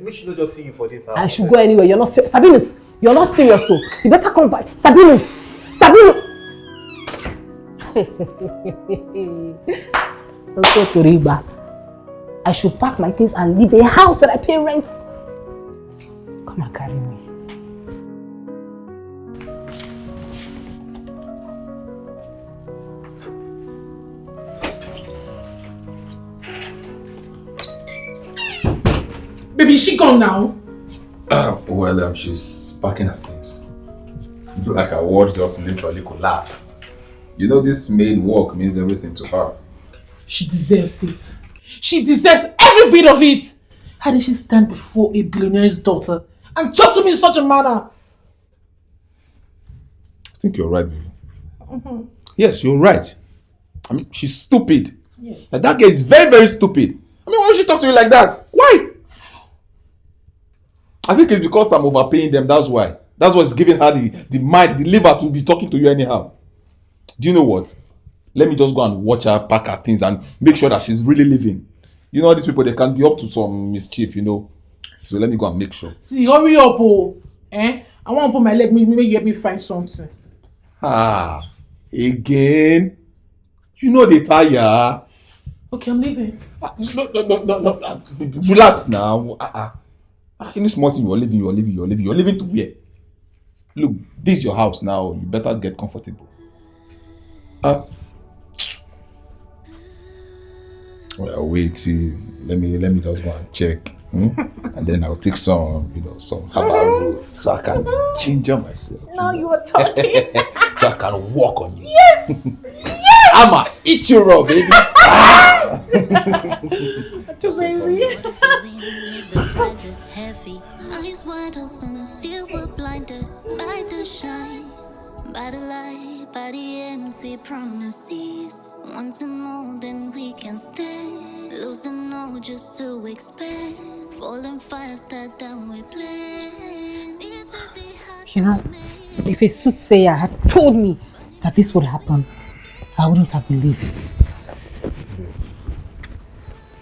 Make sure not just see you for this house. I should go anywhere. You're not serious. Sabinus, you're not serious, so you better come back. Sabinus! Okay, Toriba. I should pack my things and leave a house that I pay rent. Come and carry me. Baby, is she gone now? Well, she's packing her things. You look like her world just literally collapsed. You know, this maid work means everything to her. She deserves it. She deserves every bit of it. How did she stand before a billionaire's daughter and talk to me in such a manner? I think you're right, baby. Yes, you're right. I mean, she's stupid. Yes. Like, that girl is very, very stupid. I mean, why would she talk to you like that? Why? I think it's because I'm overpaying them, that's why. That's what's giving her the mind, the liver to be talking to you anyhow. Do you know what? Let me just go and watch her pack her things and make sure that she's really living. You know, these people, they can be up to some mischief, you know. So let me go and make sure. See, hurry up, oh. I want to put my leg, maybe you help me find something. Again? You know they tire. Okay, I'm leaving. No. Relax now. In this small thing, you're leaving to where? Look, this is your house now. You better get comfortable. Well, wait till let me just go and check. And then I'll take some herbal roots so I can ginger myself. Now you are talking. So I can walk on you. Yes! I'ma eat you raw, baby. Baby. The price is heavy. Eyes wide open, still we're blinded by the shine, by the light, by the empty promises. Wanting more than we can stand, losing all just to expand, falling faster than we planned. This is the heart. You know, if a soothsayer had told me that this would happen, I wouldn't have believed.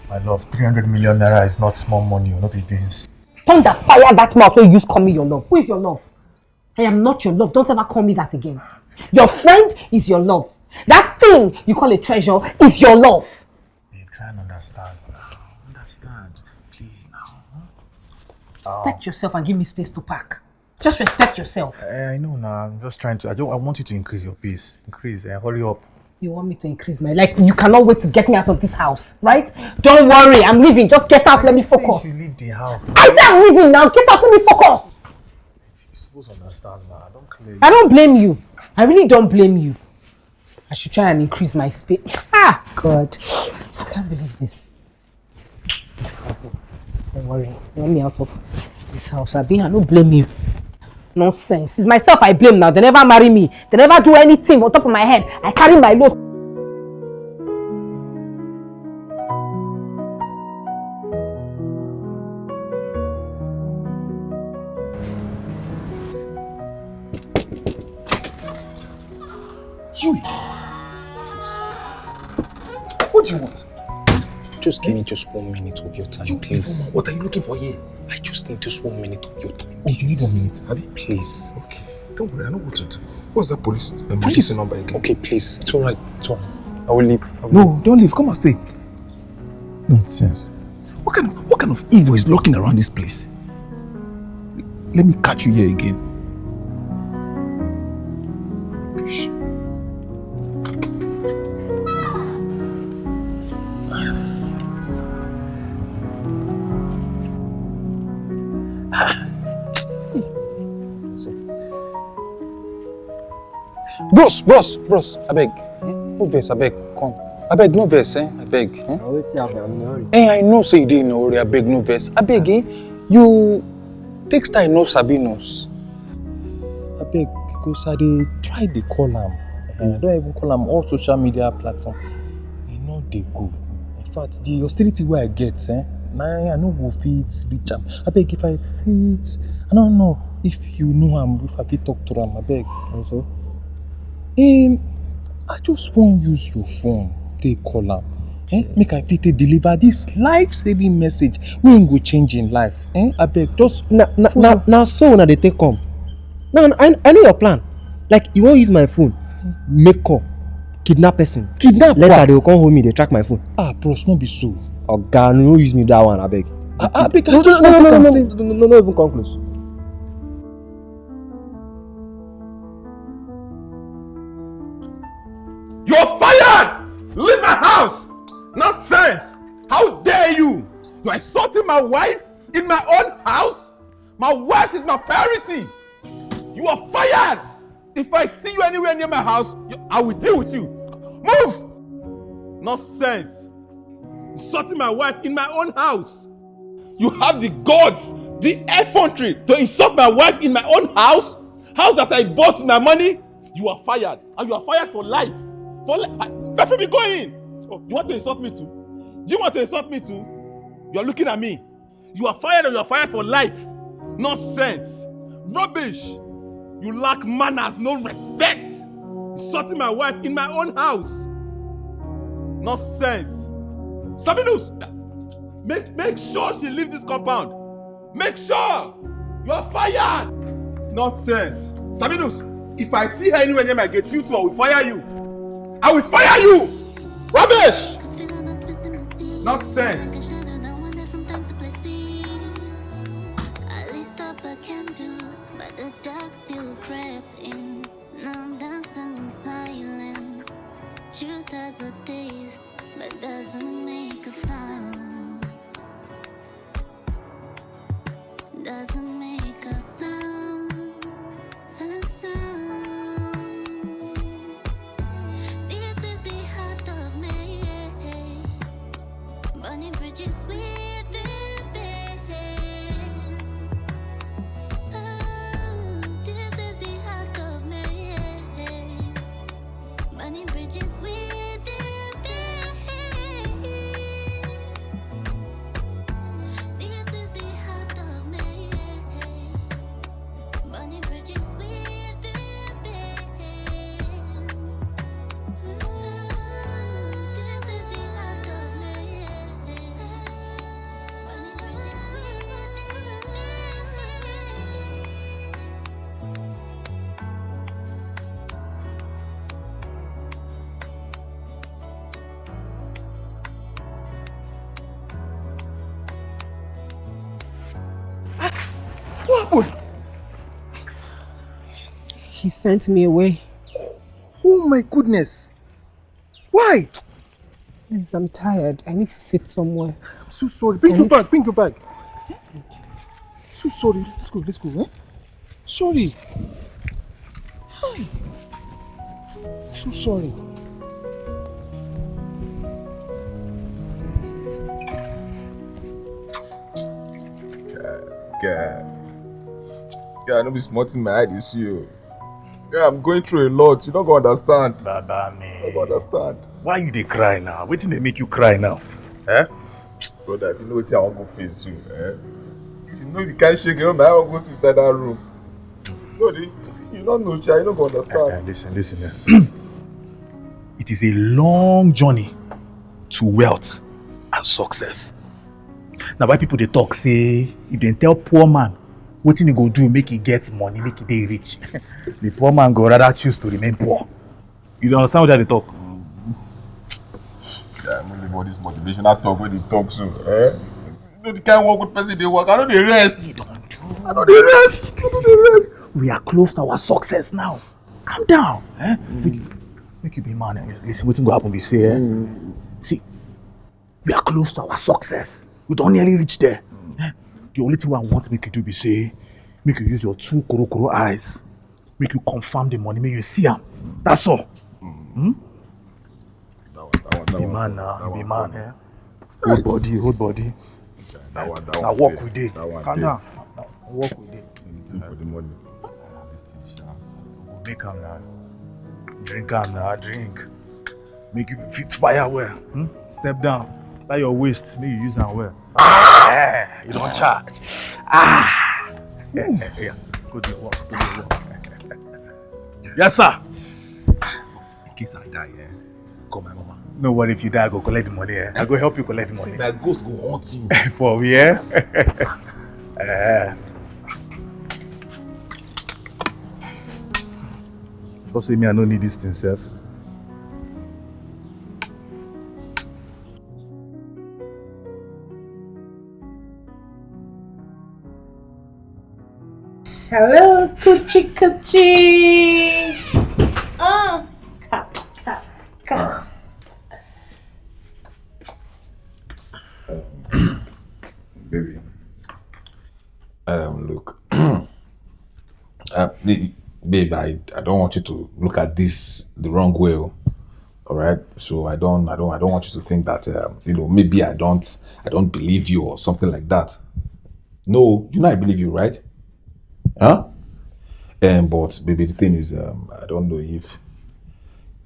My love, 300 million naira is not small money, not be beans. Thunder, fire that mouth when you use call me your love. Who is your love? I am not your love. Don't ever call me that again. Your friend is your love. That thing you call a treasure is your love. Babe, try and understand now. Understand, please now. Respect yourself and give me space to pack. Just respect yourself. I know now. I'm just trying to. I want you to increase your pace. Increase. Hurry up. You want me to increase my life? You cannot wait to get me out of this house, right? Don't worry, I'm leaving. Just get out. Let me focus. You leave the house. I said I'm leaving now. Get out. Let me focus. You're supposed to understand now. Don't claim. I don't blame you. I really don't blame you. I should try and increase my space. God. I can't believe this. Don't worry. Let me out of this house. I don't blame you. Nonsense. It's myself I blame now. They never marry me. They never do anything on top of my head. I carry my load. Yui. What do you want? Just give me just 1 minute of your time, please. What are you looking for here? I just need just 1 minute of your time. Oh, you need 1 minute, Abby? Please. Okay. Don't worry, I know what to do. What's that police Please. emergency number again? Okay, please. It's alright. It's alright. I will leave. No, don't leave. Come and stay. Nonsense. What kind of evil is lurking around this place? Let me catch you here again. Rubbish. Bros, abeg. No vex, abeg, come. Abeg, no vex, abeg. I always say I'm in a hurry. I know say you dey in a hurry, abeg, no vex. Abeg, you take style no sabi nose. Abeg, because I dey try dey call am. I don't even call am all social media platform. E no dey go. In fact, the hostility wey I get, I no go fit reach am. Abeg, if I fit, I don't know if you know am, if I fit talk to am, abeg. Also? I just wan use your phone take call am. Make I fit deliver this life-saving message wey go change im life. Abeg, just Now so una dey take come. Now I know your plan. Like you wan use my phone, make call, kidnap person. Kidnap later what? they go come hold me, they track my phone. Bros, no be so. Oga, no use me that one, abeg. Abeg, No, even come close. You're fired! Leave my house! Nonsense! How dare you? You're insulting my wife in my own house? My wife is my priority. You are fired. If I see you anywhere near my house, I will deal with you. Move! Nonsense. Insulting my wife in my own house. You have the guts, the effrontery to insult my wife in my own house? House that I bought with my money? You are fired. And you are fired for life. For life. Let me go in. Oh, you want to insult me too? Do you want to insult me too? You are looking at me. You are fired and you are fired for life. Nonsense. Rubbish. You lack manners, no respect. Insulting my wife in my own house. Nonsense. Sabinus, make sure she leaves this compound. Make sure. You are fired. Nonsense. Sabinus, if I see her anywhere near my gate, you too, I will fire you. I will fire you. Rubbish. Nonsense. But the dark still crept in. Now I'm dancing in silence. Truth has a taste, but doesn't make a sound. Doesn't make a sound. A sound. This is the heart of me. Burning bridges with this pain. This is the heart of me. Burning bridges with this pain. This is the heart of me. Burning bridges with this pain. This is the heart of me. Burning bridges with this pain. What happened? He sent me away. Oh my goodness. Why? Please, I'm tired. I need to sit somewhere. I'm so sorry. Bring your bag. Bring your bag. So sorry. Let's go. Let's go. Eh? Sorry. Hi. So sorry. Yeah, I know be smarting my eye this you. Yeah, I'm going through a lot. You don't go understand. Baba me. You don't go understand. Why you dey cry now? Wetin dey make you cry now? Eh? Brother, if you know what I want to go face you, if you know the kind of shake, my eye will go inside that room. No, you don't know, you don't go understand. Listen. It is a long journey to wealth and success. Now why people they talk say if they tell poor man wetin he go do make he get money, make he dey rich, the poor man go rather choose to remain poor. You don't understand what they talk? Yeah, I'm only about this motivational talk when they talk so. You know the kind of work with person they work. I know they rest. You don't do. I know they rest. We are close to our success now. Calm down. Make you be man. Listen, wetin go happen be say, see, we are close to our success. We don't nearly reach there. The only thing I want to make you do be say, make you use your 2 koro eyes, make you confirm the money, make you see them. That's all. Be man now, be man. Eh? Hold body. Now walk with it. Calm down. Now walk with it. Anything for the money. This thing, sha. Make am now. Drink am now, drink. Make you fit fire well. Step down. That your waist, make you use am well. You don't charge. Yeah. Go to work. Yes, sir. In case I die, call my mama. No worry, if you die, I go collect the money. I go help you collect the money. See, that ghost go haunt you. For me, eh? So say me, I don't need this thing, self. Hello, Coochie Coochie. Come. Baby, babe, I don't want you to look at this the wrong way. All right, so I don't want you to think that maybe I don't believe you or something like that. No, I believe you, right? Huh? But baby, the thing is, I don't know if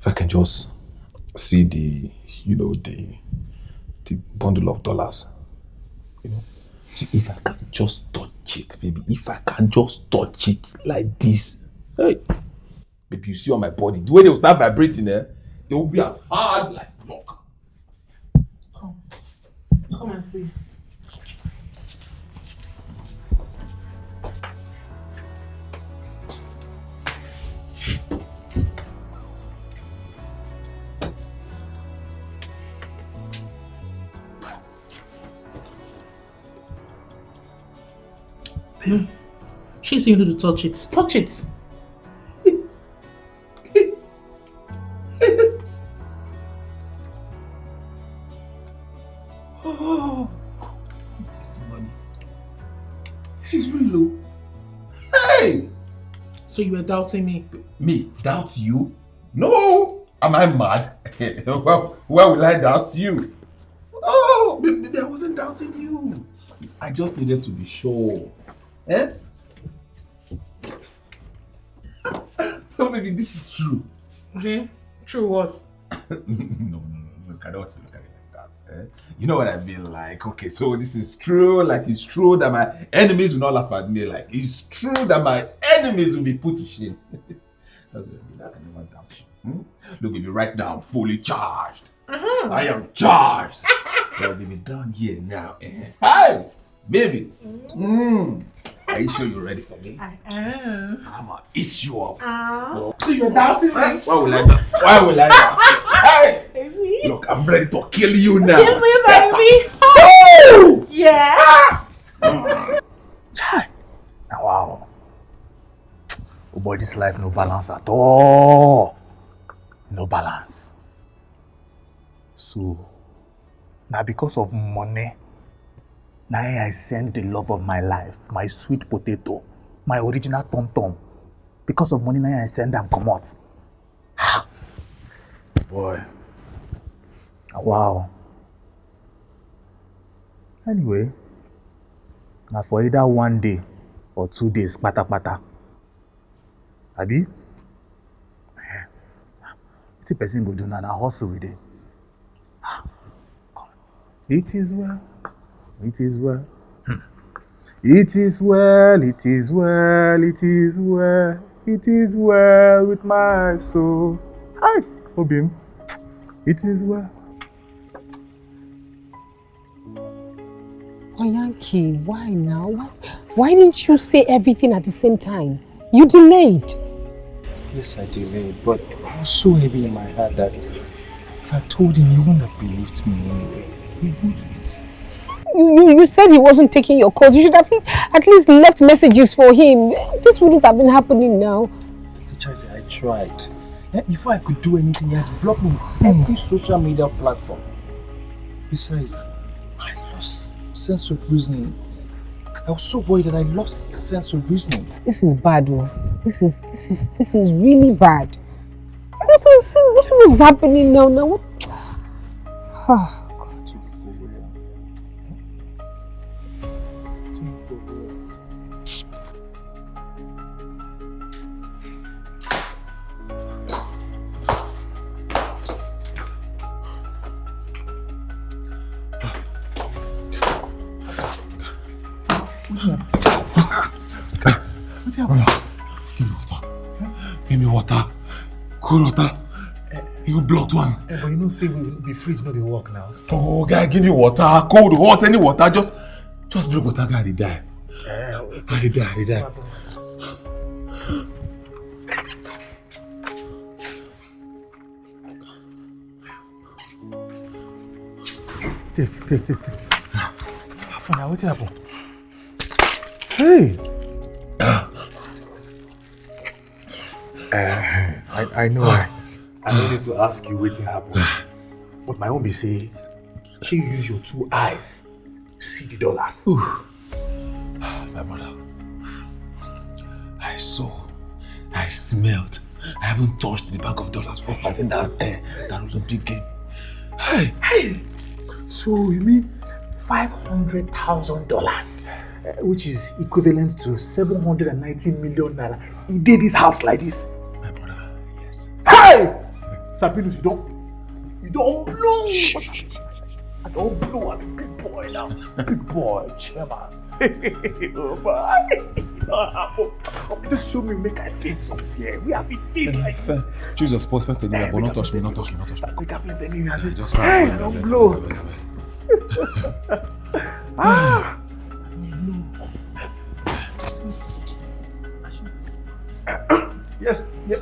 I can just see the bundle of dollars. See if I can just touch it, baby. If I can just touch it like this, hey, baby, you see on my body the way they will start vibrating, they will be as hard like rock. Come and see. She's saying you to touch it. Touch it. Oh, this is money. This is real, though. Hey! So you were doubting me? Me? Doubt you? No! Am I mad? Why will I doubt you? Oh, baby, I wasn't doubting you. I just needed to be sure. Eh? Oh, baby, this is true. Okay. True what? No. I don't want to look at it like that. Eh? You know what I mean? Like, okay, so this is true. Like, it's true that my enemies will not laugh at me. Like, it's true that my enemies will be put to shame. That's what I mean. I can never doubt you. Look, baby, right now, I'm fully charged. I am charged. Well, baby, down here now. Hi, baby. Are you sure you're ready for me? I am. I'm gonna eat you up. So you're doubting me? Why will I doubt? Hey! Baby. Look, I'm ready to kill you now. Kill me, baby. Oh! Yeah. Wow. Oh boy, this life no balance at all. No balance. So, now because of money, now I send the love of my life, my sweet potato, my original tom-tom. Because of money, now I send them come out. Boy. Wow. Anyway, now for either 1 day or 2 days, pata. Abi? What's the person go do now? I hustle with it. It is well. It is well. It is well, it is well, it is well, it is well with my soul. Hi, Obim. It is well. Oh, Yankee, why now? Why didn't you say everything at the same time? You delayed. Yes, I delayed, but it was so heavy in my heart that if I told him, he wouldn't have believed me anyway. He wouldn't. You said he wasn't taking your calls. You should have at least left messages for him. This wouldn't have been happening now. Charity, I tried. Before I could do anything, he has blocked me on every social media platform. Besides, I lost sense of reasoning. I was so worried that I lost sense of reasoning. This is bad, oh. This is really bad. This is what's happening now. Now what? Give me water. Cool water. Even blocked one. But you know, say the fridge no dey work now. Oh, guy, give me water. Cold, hot, any water. Just bring water, guy. They die. They die. Take. Now, what happened? Hey! I know I don't need to ask you what happened. But my own be say, can you use your 2 eyes see the dollars? My brother, I saw I smelled. I haven't touched the bag of dollars for starting that Olympic game. Hey! So you mean $500,000, which is equivalent to 790 million naira. He did this house like this. My brother, yes. Hey! Sabinus, you don't blow. I don't blow. I'm a big boy now. Big boy, chairman. Oh boy. Just show me, make I feel something. We have it feel like. Choose your sports, but don't touch me, don't touch me. We can't feel anything. Just hey, don't blow. Ah! Yes, yes.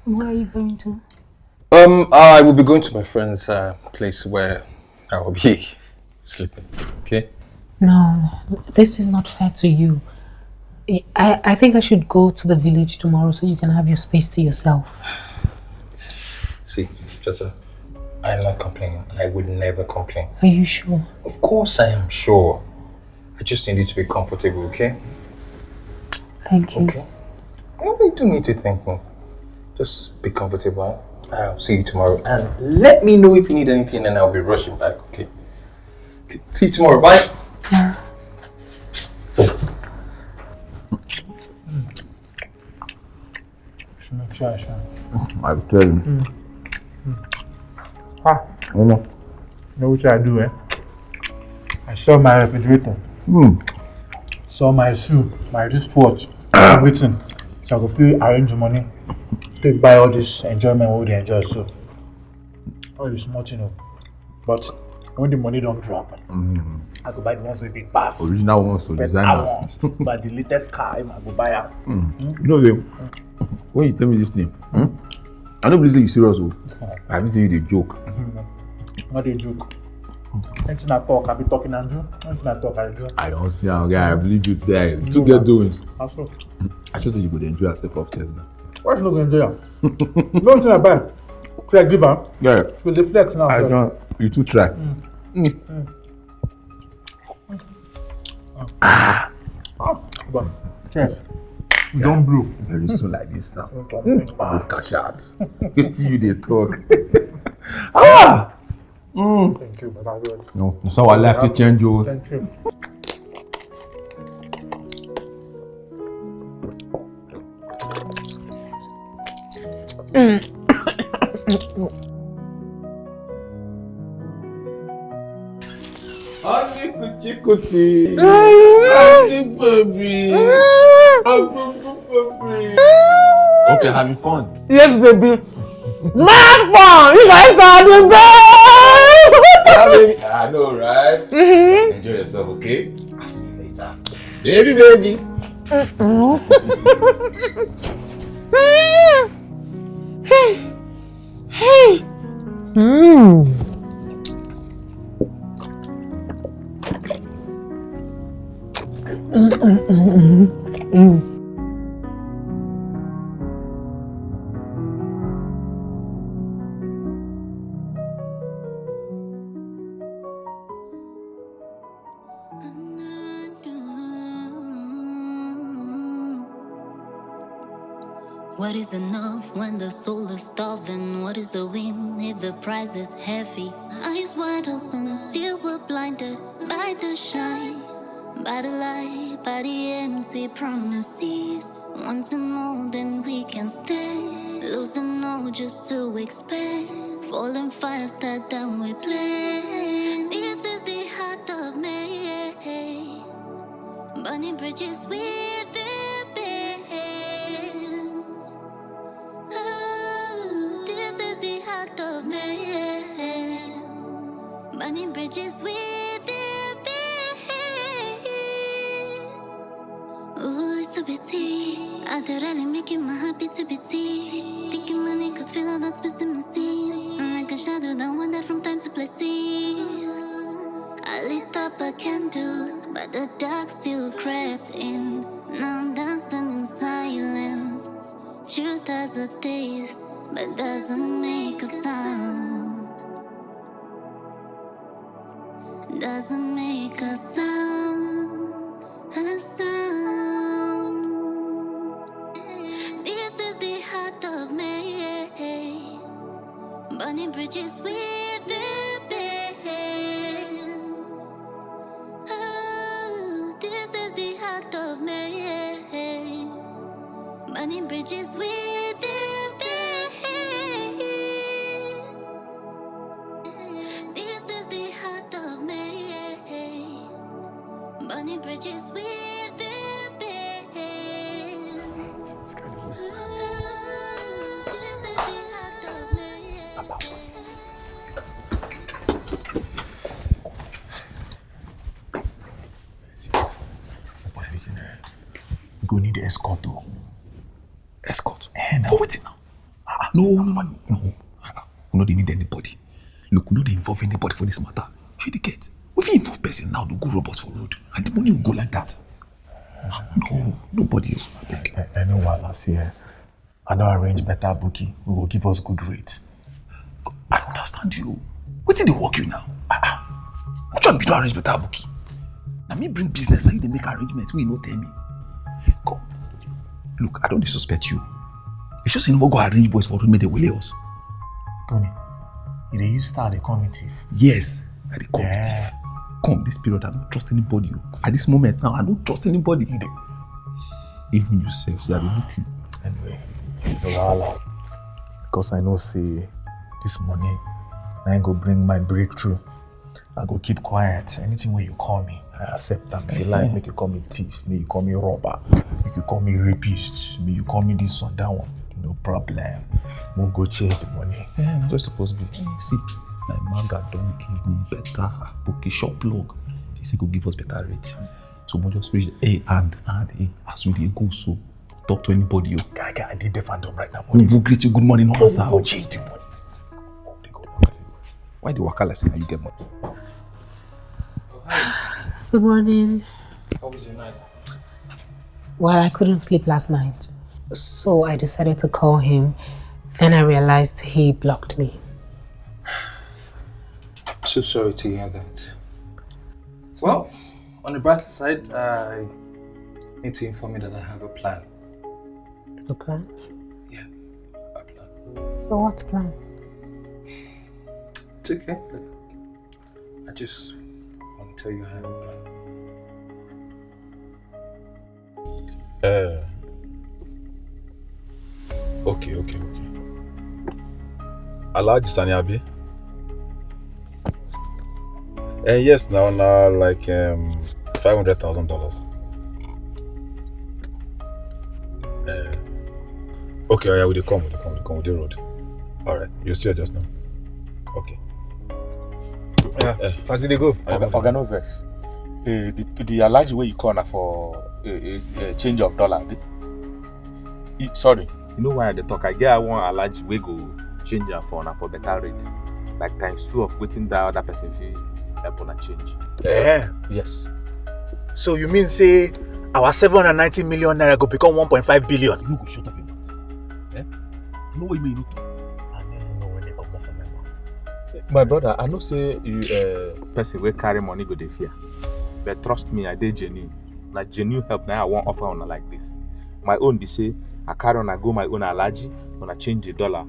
Where are you going to? I will be going to my friend's place where I will be sleeping. Okay? No, this is not fair to you. I think I should go to the village tomorrow so you can have your space to yourself. See, Chacha, I'm not complaining. I would never complain. Are you sure? Of course I am sure. I just need you to be comfortable, okay? Thank you. Okay? Well, you don't need to thank me. Just be comfortable. I'll see you tomorrow. And let me know if you need anything and I'll be rushing back, okay? See you tomorrow. Bye. Yeah. I will tell you. You know what I do, eh? I saw my refrigerator. Saw my shoe, my wristwatch, everything. So I could feel arrange money to buy all this enjoyment what they enjoy. So all this much, you know. But when the money don't drop, I could buy the ones with big pass. Original ones, so designers. But the latest car, I go buy out. You know, when you tell me this thing, I don't believe you serious. I haven't seen you the joke. Not a joke. Anything I talk, I be talking and do. Anything I talk, I do. I don't see how, guy. I believe you there. You two get doings. How so? I just think you could enjoy yourself upstairs now. Why should I enjoy it? You know what I buy? So I give her. Yeah. With the flex now. I don't. You two try. But, cheers. Don't blow. Very soon like this now. Cash out. Get you they talk. Thank you, Baba God. No, that's how I like to change you. Thank you. Honey, kuchi kuchi. Honey, baby. Baby. Okay, having fun. Yes, baby. Mad fun! You guys are the best! I know, right? Enjoy yourself, okay? I'll see you later. Baby. What is enough when the soul is starving? What is a win if the price is heavy? Eyes wide open, still we're blinded by the shine, by the light, by the empty promises. Wanting more than we can stand, losing all just to expand, falling faster than we planned. This is the heart of me, burning bridges with the bands. Oh, this is the heart of man, burning bridges with the bands. Oh, it's a pity. I did really making my happy to be tea. Thinking money could fill all that's missing. And like a shadow that wandered from time to places. I lit up a candle, but the dark still crept in. Now I'm dancing in silence. Truth has a taste, but doesn't make a sound. Doesn't make a sound, a sound. This is the heart of me, burning bridges with the bands. Oh, this is the heart of me, burning bridges with the bands. This is the heart of me, burning bridges with the bands. This is the heart of me. Listen, we go need escort though. Escort? No. For waiting now. No. We no dey need anybody. Look, we no dey involve anybody for this matter. You dey get? If you involve person now, they'll go rob us for road. And the money will go like that. No, nobody. I know what last year. I don't arrange better bookie. We will give us good rate. I understand you. What did they work you now? Which one be to arrange better bookie? Now me bring business, now you dey make arrangements. We no tell me. Come. Look, I don't suspect you. It's just you never go arrange boys for road, make they will us. Tony, you dey use star the committee. Yes, I dey come thief. Come this period, I don't trust anybody. At this moment now, I don't trust anybody. Even yourself, so I dey look you. Anyway, no wahala. Because I know say this money, I go bring my breakthrough. I go keep quiet. Anything where you call me, I accept them. If you like, make you call me thief, make you call me robber, make you call me rapist, make you call me this one, that one. No problem. We'll go change the money. Yeah, that's just supposed to be. See, my manga don't give me better bookie shop plug. He said go give us better rate. So we'll just reach A and A as we dey go. So talk to anybody. I did the phantom right now. We'll greet you good morning, no answer. We'll change the money. Why the waka like now you get money? Good morning. How was your night? Well, I couldn't sleep last night, so I decided to call him. Then I realized he blocked me. So sorry to hear that. Well, on the brighter side, I need to inform you that I have a plan. A plan? Yeah, a plan. But what plan? It's okay. I just want to tell you I have a plan. Okay. Alhaji Sani Abi? Yes, now like $500,000. Okay, yeah, we come with the road. All right, you see just now. Okay. Taxi they go. Oga no vex. The Alhaji way you call na for a change of dollar. Sorry, you know why I dey talk? I get one Alhaji wey go change am for na for better rate, like times 2 of wetin that other person fit help una change. Yes. So you mean say our 790 million naira go become 1.5 billion? You no go shut up your mouth. I know what you mean. I don't know when they come off from my mouth. My brother, I know say you person wey carry money go dey fear, but trust me, I dey genuine. Na genuine help na I wan offer una like this. My own be say I carry on, I go my own allergy, when I change the dollar,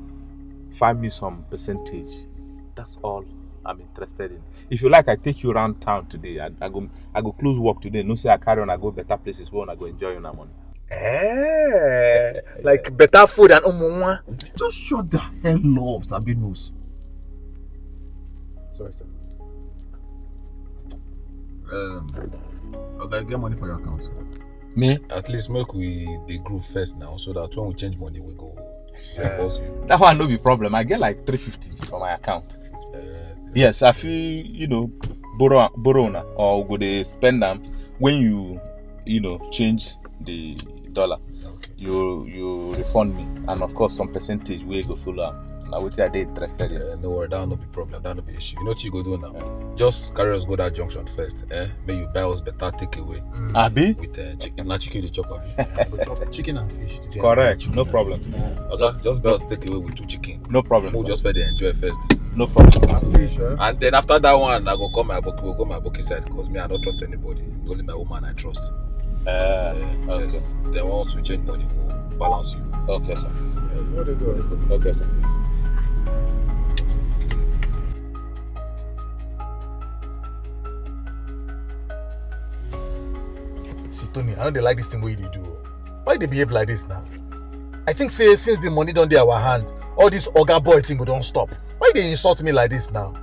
find me some percentage. That's all I'm interested in. If you like, I take you around town today. I go close work today. No say I carry on, I go better places where I go enjoy your money. Like better food and umumwa. Just shut the hell up, Sabinos. Sorry, sir. Okay, get money for your account. Me? At least make we the group first now, so that when we change money, we go. That one no be problem. I get like 350 for my account. Yes, I feel borrow na or go they spend them when you change the dollar. Okay. You refund me, and of course some percentage we go follow. Now what are they interested in? No worry, that no be problem, that no be issue. You know what you go do now? Just carry us go that junction first. May you buy us better takeaway. Abi? With chicken, not chicken the chop abi. Chicken and fish together. Correct, no problem. Okay, just buy us takeaway with 2 chicken. No problem. We'll just let them enjoy first. No problem. Fish, And then after that one, I go call my book. We'll go my bookie side because me I don't trust anybody. Only my woman I trust. Okay. Yes. Then once we change money, we'll balance you. Okay, sir. Okay, sir. See, Tony, I know they like this thing where they do. Why they behave like this now? I think say since the money don't dey our hand, all this Oga boy thing go don't stop. Why they insult me like this now?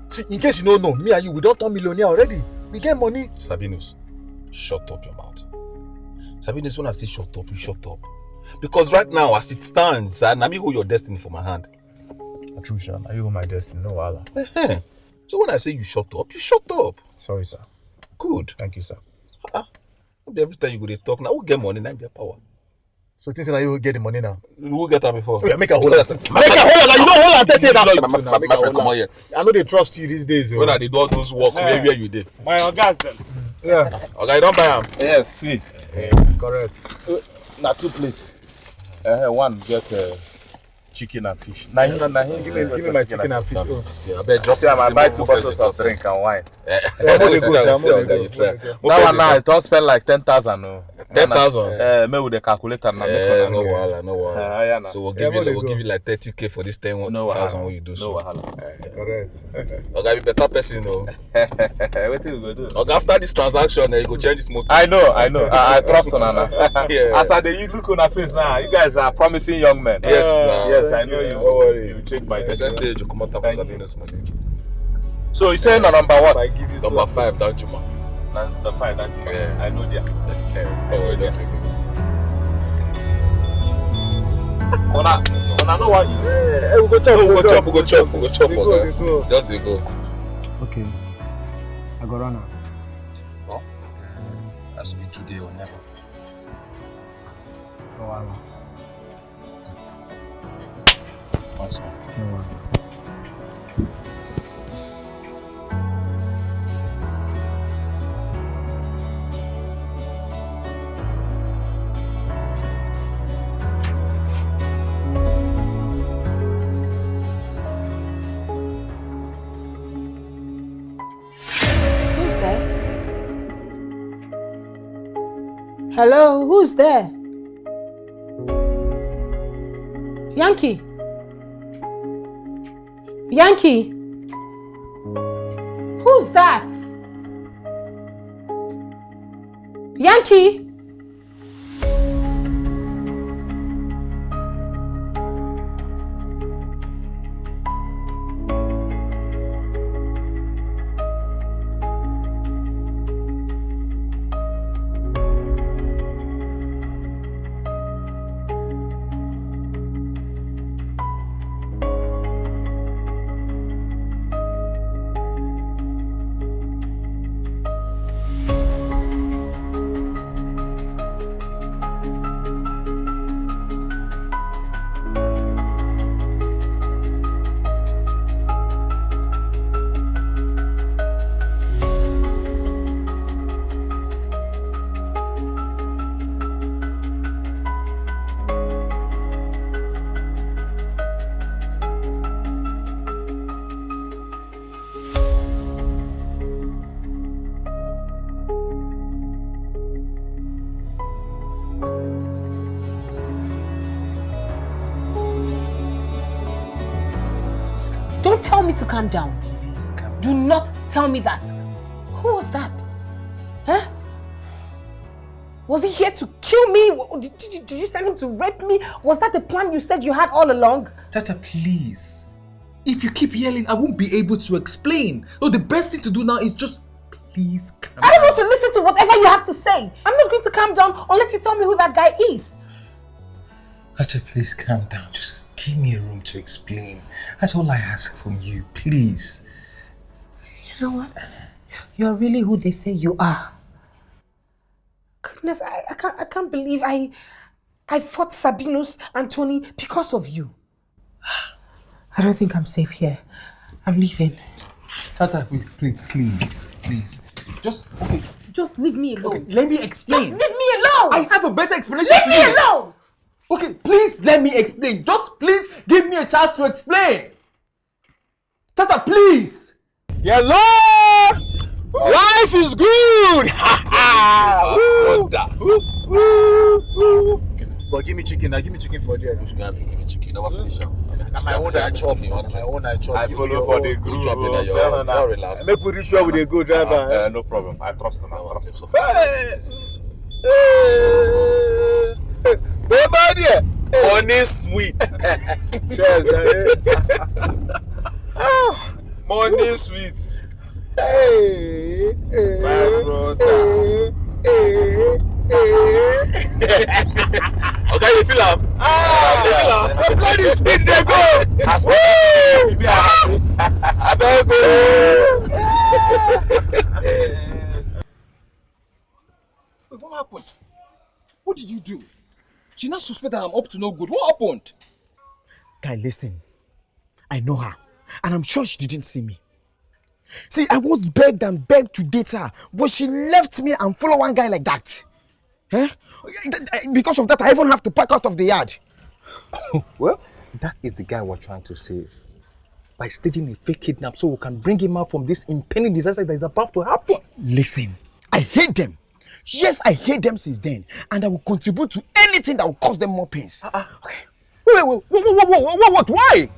See, in case you don't know, me and you, we don't turn millionaire already. We get money. Sabinus, shut up your mouth. Sabinus, when I say shut up, you shut up. Because right now, as it stands, I me hold your destiny for my hand. True, are you hold my destiny? No wahala. So when I say you shut up, you shut up. Sorry, sir. Good. Thank you, sir. Every time you go to talk, now who get money, now get power. So things like you get the money now. Who get that before? Oh, yeah, make a hold on. Make a hold on. You don't hold on. Take it now. My friend, come on here. I know they trust you these days. When I did all those work, where you did? My organs then. Yeah. Okay, you don't buy them. Yes, see. Correct. Now 2 plates. One get chicken and fish. Give me my chicken and fish. Oh. Yeah, I bet drop. See, I buy 2 bottles of drink and wine. That one now, it don't spend like 10,000. No. 10,000. Maybe with the calculator now. No wahala. So we'll give you like 30K for this 10,000 when you do so. No wahala. Correct. Okay, be better person, no. What you go do? Okay, after this transaction, you go change this motor. I know. I trust on Anna. Yeah. As I look on her face now, you guys are promising young men. Yes, I know you. Don't worry. You change my percentage. You come out of Sabinus money. So you saying number what? Number 5, that Juma. Number 5, that Juma. Yeah. I know that. Oh, yeah. When I know what you. Hey, we go chop. We go chop. Go. Just go. Okay. I go run now. Well, has to be today or never. No wahala. Once more. No wahala. Who's there? Hello, who's there? Yankee? Yankee? Who's that? Yankee? Don't tell me to calm down. Please calm down. Do not tell me that. Who was that? Huh? Was he here to kill me? Did you send him to rape me? Was that the plan you said you had all along? Tata, please. If you keep yelling, I won't be able to explain. So the best thing to do now is just please calm down. I don't want to listen to whatever you have to say. I'm not going to calm down unless you tell me who that guy is. Tata, please calm down. Just give me a room to explain. That's all I ask from you, please. You know what? You're really who they say you are. Goodness, I can't believe I fought Sabinus and Tony because of you. I don't think I'm safe here. I'm leaving. Tata, please. Just leave me alone. Okay, let me explain. Just leave me alone. I have a better explanation Leave to me you. alone. Okay, please let me explain. Just please give me a chance to explain. Tata, please. Hello! Life is good! But give me chicken for there. Give me chicken. Never finish up. My own I chop. I follow for the group. Now relax. Make we reach where we dey go, driver. No problem. I trust him. Yes. Baby there. Money sweet. Cheers. Money sweet. Hey, My brother. Okay, you feel am? let the spin dey go. Abeg go. Wait, what happened? What did you do? She not suspect that I'm up to no good. What happened? Guy, listen. I know her, and I'm sure she didn't see me. See, I once begged and begged to date her, but she left me and followed one guy like that. Eh? Because of that, I even have to pack out of the yard. Well, that is the guy we're trying to save. By staging a fake kidnap so we can bring him out from this impending disaster that is about to happen. Listen, I hate them. Yes, I hate them since then, and I will contribute to anything that will cause them more pains. Okay. Wait, what? Why?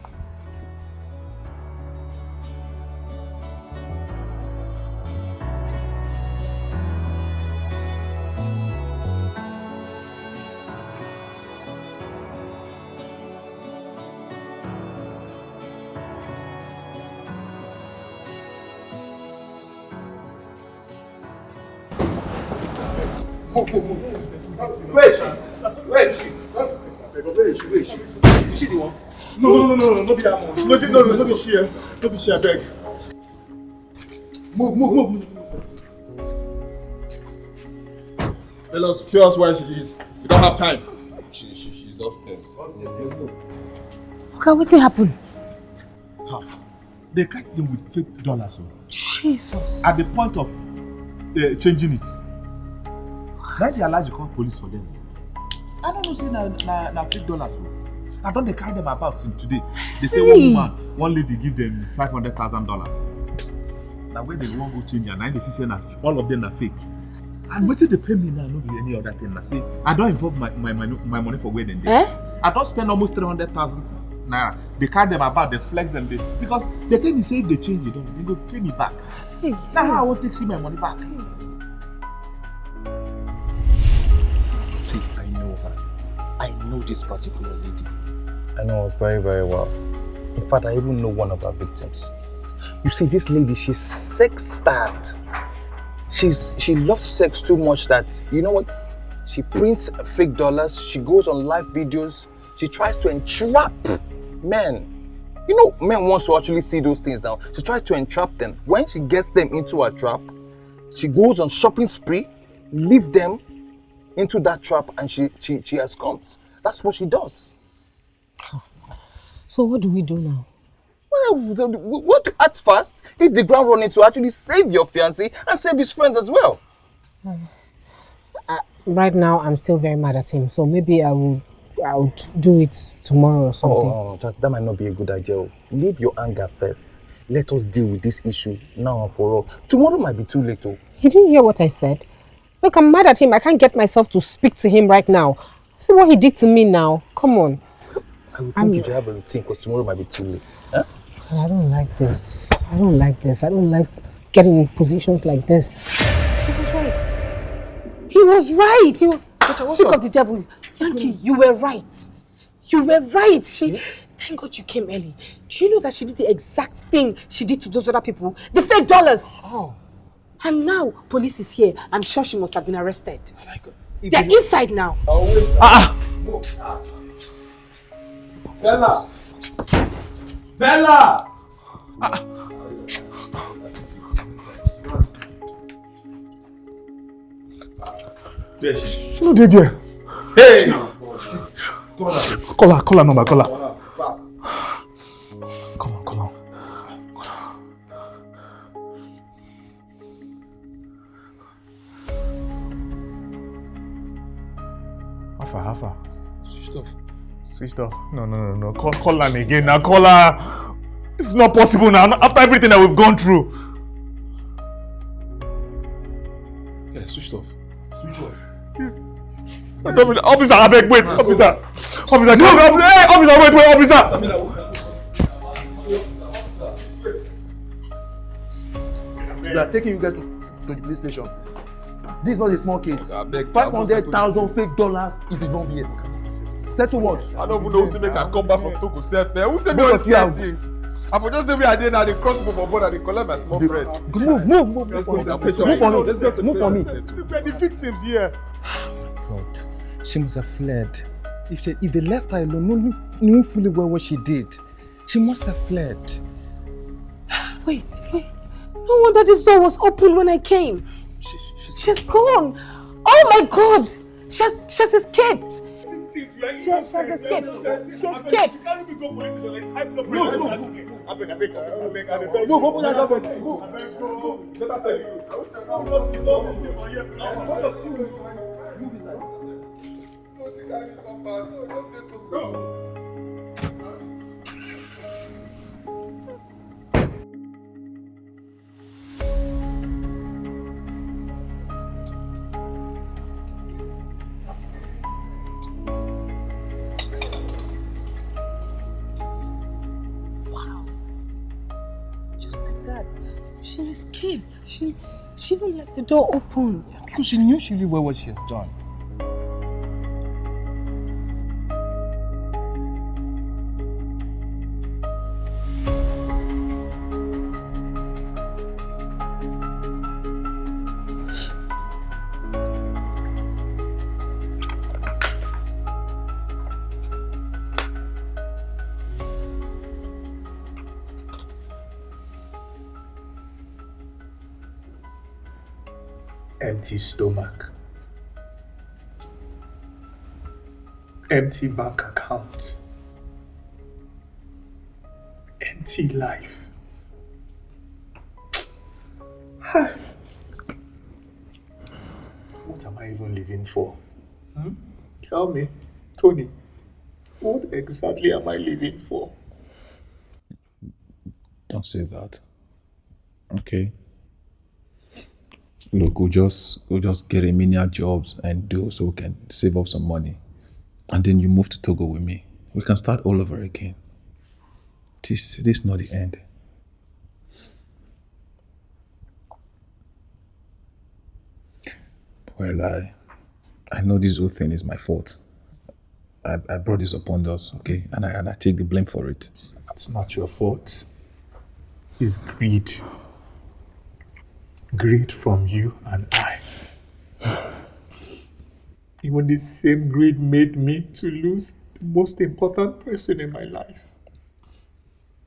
Where is she? Is she the one? No, be that one. No, be she. No be she, I beg. Move. Tell us, show us where she is. We don't have time. She's upstairs. Okay, what's happened? They catch them with fake dollars. Jesus. At the point of changing it. That's the allergy call police for them. I don't know, say na fake dollars. I don't they carry them about since today. They say one lady give them $500,000. Now when they won't go change and they see all of them are fake. And what did they pay me now? No be any other thing. I say I don't involve my money for where then. I don't spend almost 300,000 naira. They carry them about, they flex them because they tell me say if they change it, they go pay me back. Now how I want to see my money back? See, I know her. I know this particular lady. I know her very, very well. In fact, I even know one of her victims. You see, this lady, she's sex-starved. She loves sex too much that, you know what? She prints fake dollars, she goes on live videos, she tries to entrap men. You know, men want to actually see those things now. She tries to entrap them. When she gets them into a trap, she goes on shopping spree, leaves them into that trap, and she escapes. That's what she does. So what do we do now? Well, what at first hit the ground running to actually save your fiancé and save his friends as well. Right now, I'm still very mad at him, so maybe I would do it tomorrow or something. Oh, that might not be a good idea. Leave your anger first. Let us deal with this issue now and for all. Tomorrow might be too late. He didn't hear what I said. Look, I'm mad at him. I can't get myself to speak to him right now. See what he did to me now. Come on. I would think you should have a routine because tomorrow might be too late. Huh? But I don't like this. I don't like this. I don't like getting in positions like this. He was right. He was right. Speak of the devil. Yankee, you were right. You were right. Thank God you came early. Do you know that she did the exact thing she did to those other people? The fake dollars. Oh. And now police is here. I'm sure she must have been arrested. Oh my God. They're inside now. Bella! Bella! There she is. No, there. Hey! Call her number, call her. Fast. Call on. How far? Switched off. No. Call her again now. Call her. It's not possible now. After everything that we've gone through. Yeah, switched off. Officer, I beg, wait. Officer, come. Hey, officer, wait, officer. We are taking you guys to the police station. This is not a small case. 500,000 fake dollars if you don't be here. Settle what? I don't even know who say make I come back from Togo self. Who say me all this thing? I for just the way I did now, they cross me for border, they collect my small bread. Move for me. We're the victims here. Oh my God. She must have fled. If they left her alone, knowing fully well what she did, she must have fled. Wait. No wonder this door was open when I came. She's gone. Oh my God. She has escaped. She has escaped. She escaped. No. I beg. Move, open that door. She escaped. She even left the door open. Because she knew she knew what she has done. Empty stomach, empty bank account, empty life. What am I even living for? Tell me, Tony, what exactly am I living for? Don't say that. Okay. Look, we'll just get a menial jobs and do so we can save up some money. And then you move to Togo with me. We can start all over again. This is not the end. Well, I know this whole thing is my fault. I brought this upon us, okay? And I take the blame for it. It's not your fault. It's greed. Greed from you and I. Even this same greed made me to lose the most important person in my life.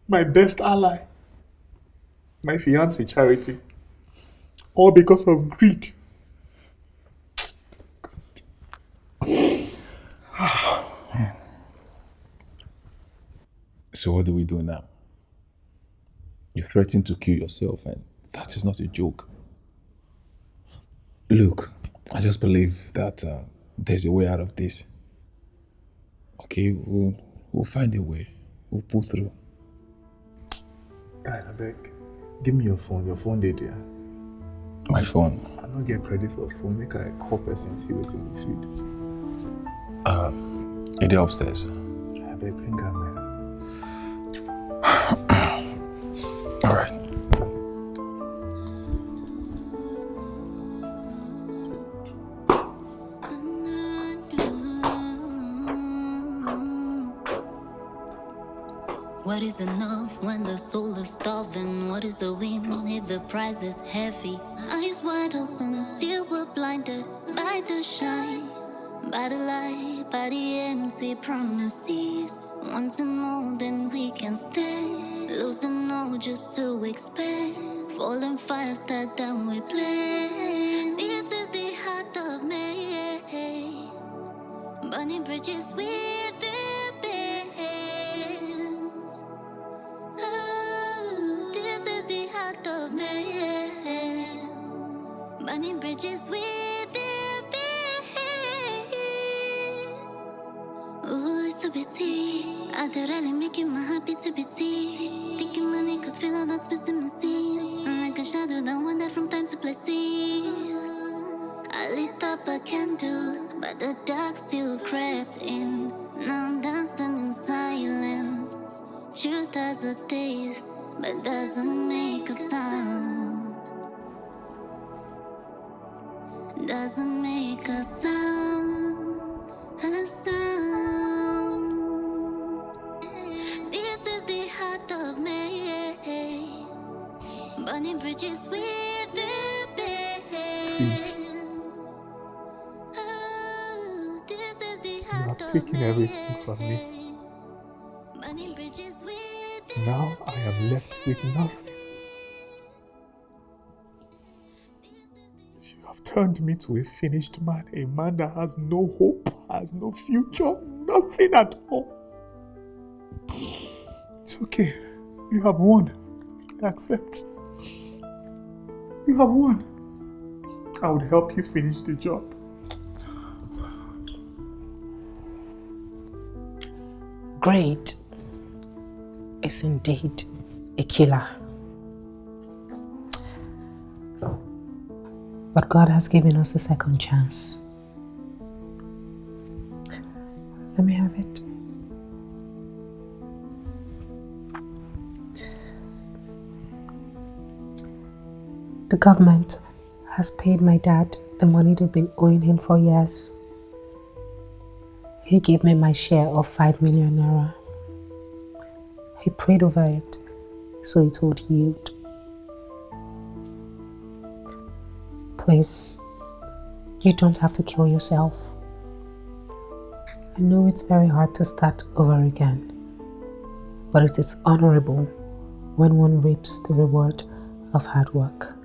My best ally. My fiancée, Charity. All because of greed. So what do we do now? You threaten to kill yourself, and that is not a joke. Look, I just believe that there's a way out of this. Okay, we'll find a way. We'll pull through. I beg, give me your phone. Your phone dey there. My phone? I don't get credit for phone. Make I call person see what's in the feed. It is upstairs. I beg, bring her, man. All right. What is enough when the soul is starving? What is a win if the price is heavy? Eyes wide open, still we're blinded by the shine, by the light, by the empty promises. Wanting more than we can stand, losing all just to expand, falling faster than we planned. This is the heart of me, burning bridges with the bands. Oh, this is the heart of man, burning bridges with the bands. Oh, it's a pity. I could really make it my happy to be tea. Thinking money could fill all that's missing my scene. Like a shadow that wandered from time to places. I lit up a candle, but the dark still crept in. Now I'm dancing in silence. Truth has a taste, but doesn't make a sound. Doesn't make a sound. A sound. This is the heart of me, burning bridges with the bands. Oh, this is the heart of taken everything from me. Burning bridges with the Now I am left with nothing. You have turned me to a finished man, a man that has no hope, has no future, nothing at all. It's okay. You have won. I accept. You have won. I would help you finish the job. Great is indeed a killer. But God has given us a second chance. Let me have it. The government has paid my dad the money they've been owing him for years. He gave me my share of 5 million naira. He prayed over it, so it would yield. Please, you don't have to kill yourself. I know it's very hard to start over again, but it is honorable when one reaps the reward of hard work.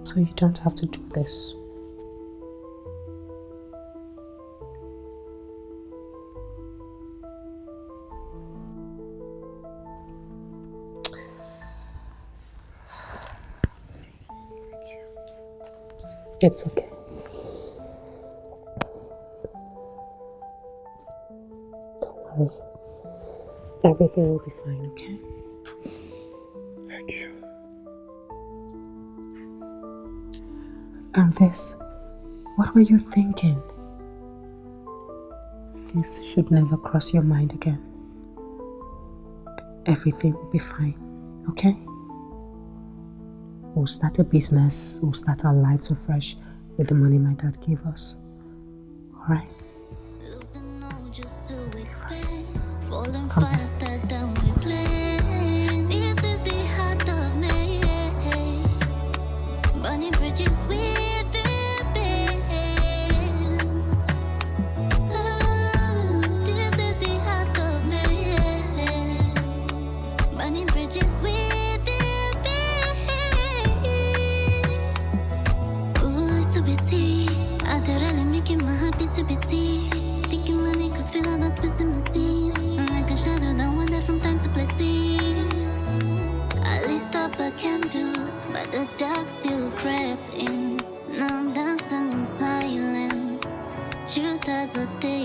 So you don't have to do this. It's okay. Don't worry. Everything will be fine, okay? Thank you. And this, what were you thinking? This should never cross your mind again. Everything will be fine, okay? We'll start a business, we'll start our lives afresh with the money my dad gave us. Alright? Falling faster than we planned. This is the heart of me, burning bridges with the bands. Oh, this is the heart of me, burning bridges with the bands. Oh, it's a pity. I could really make it my happy to be tea. Thinking money could fill all that's missing my scene. Like a shadow that wandered from time to places. I lit up a candle, but the dark still crept in. Now I'm dancing in silence. Truth has a taste.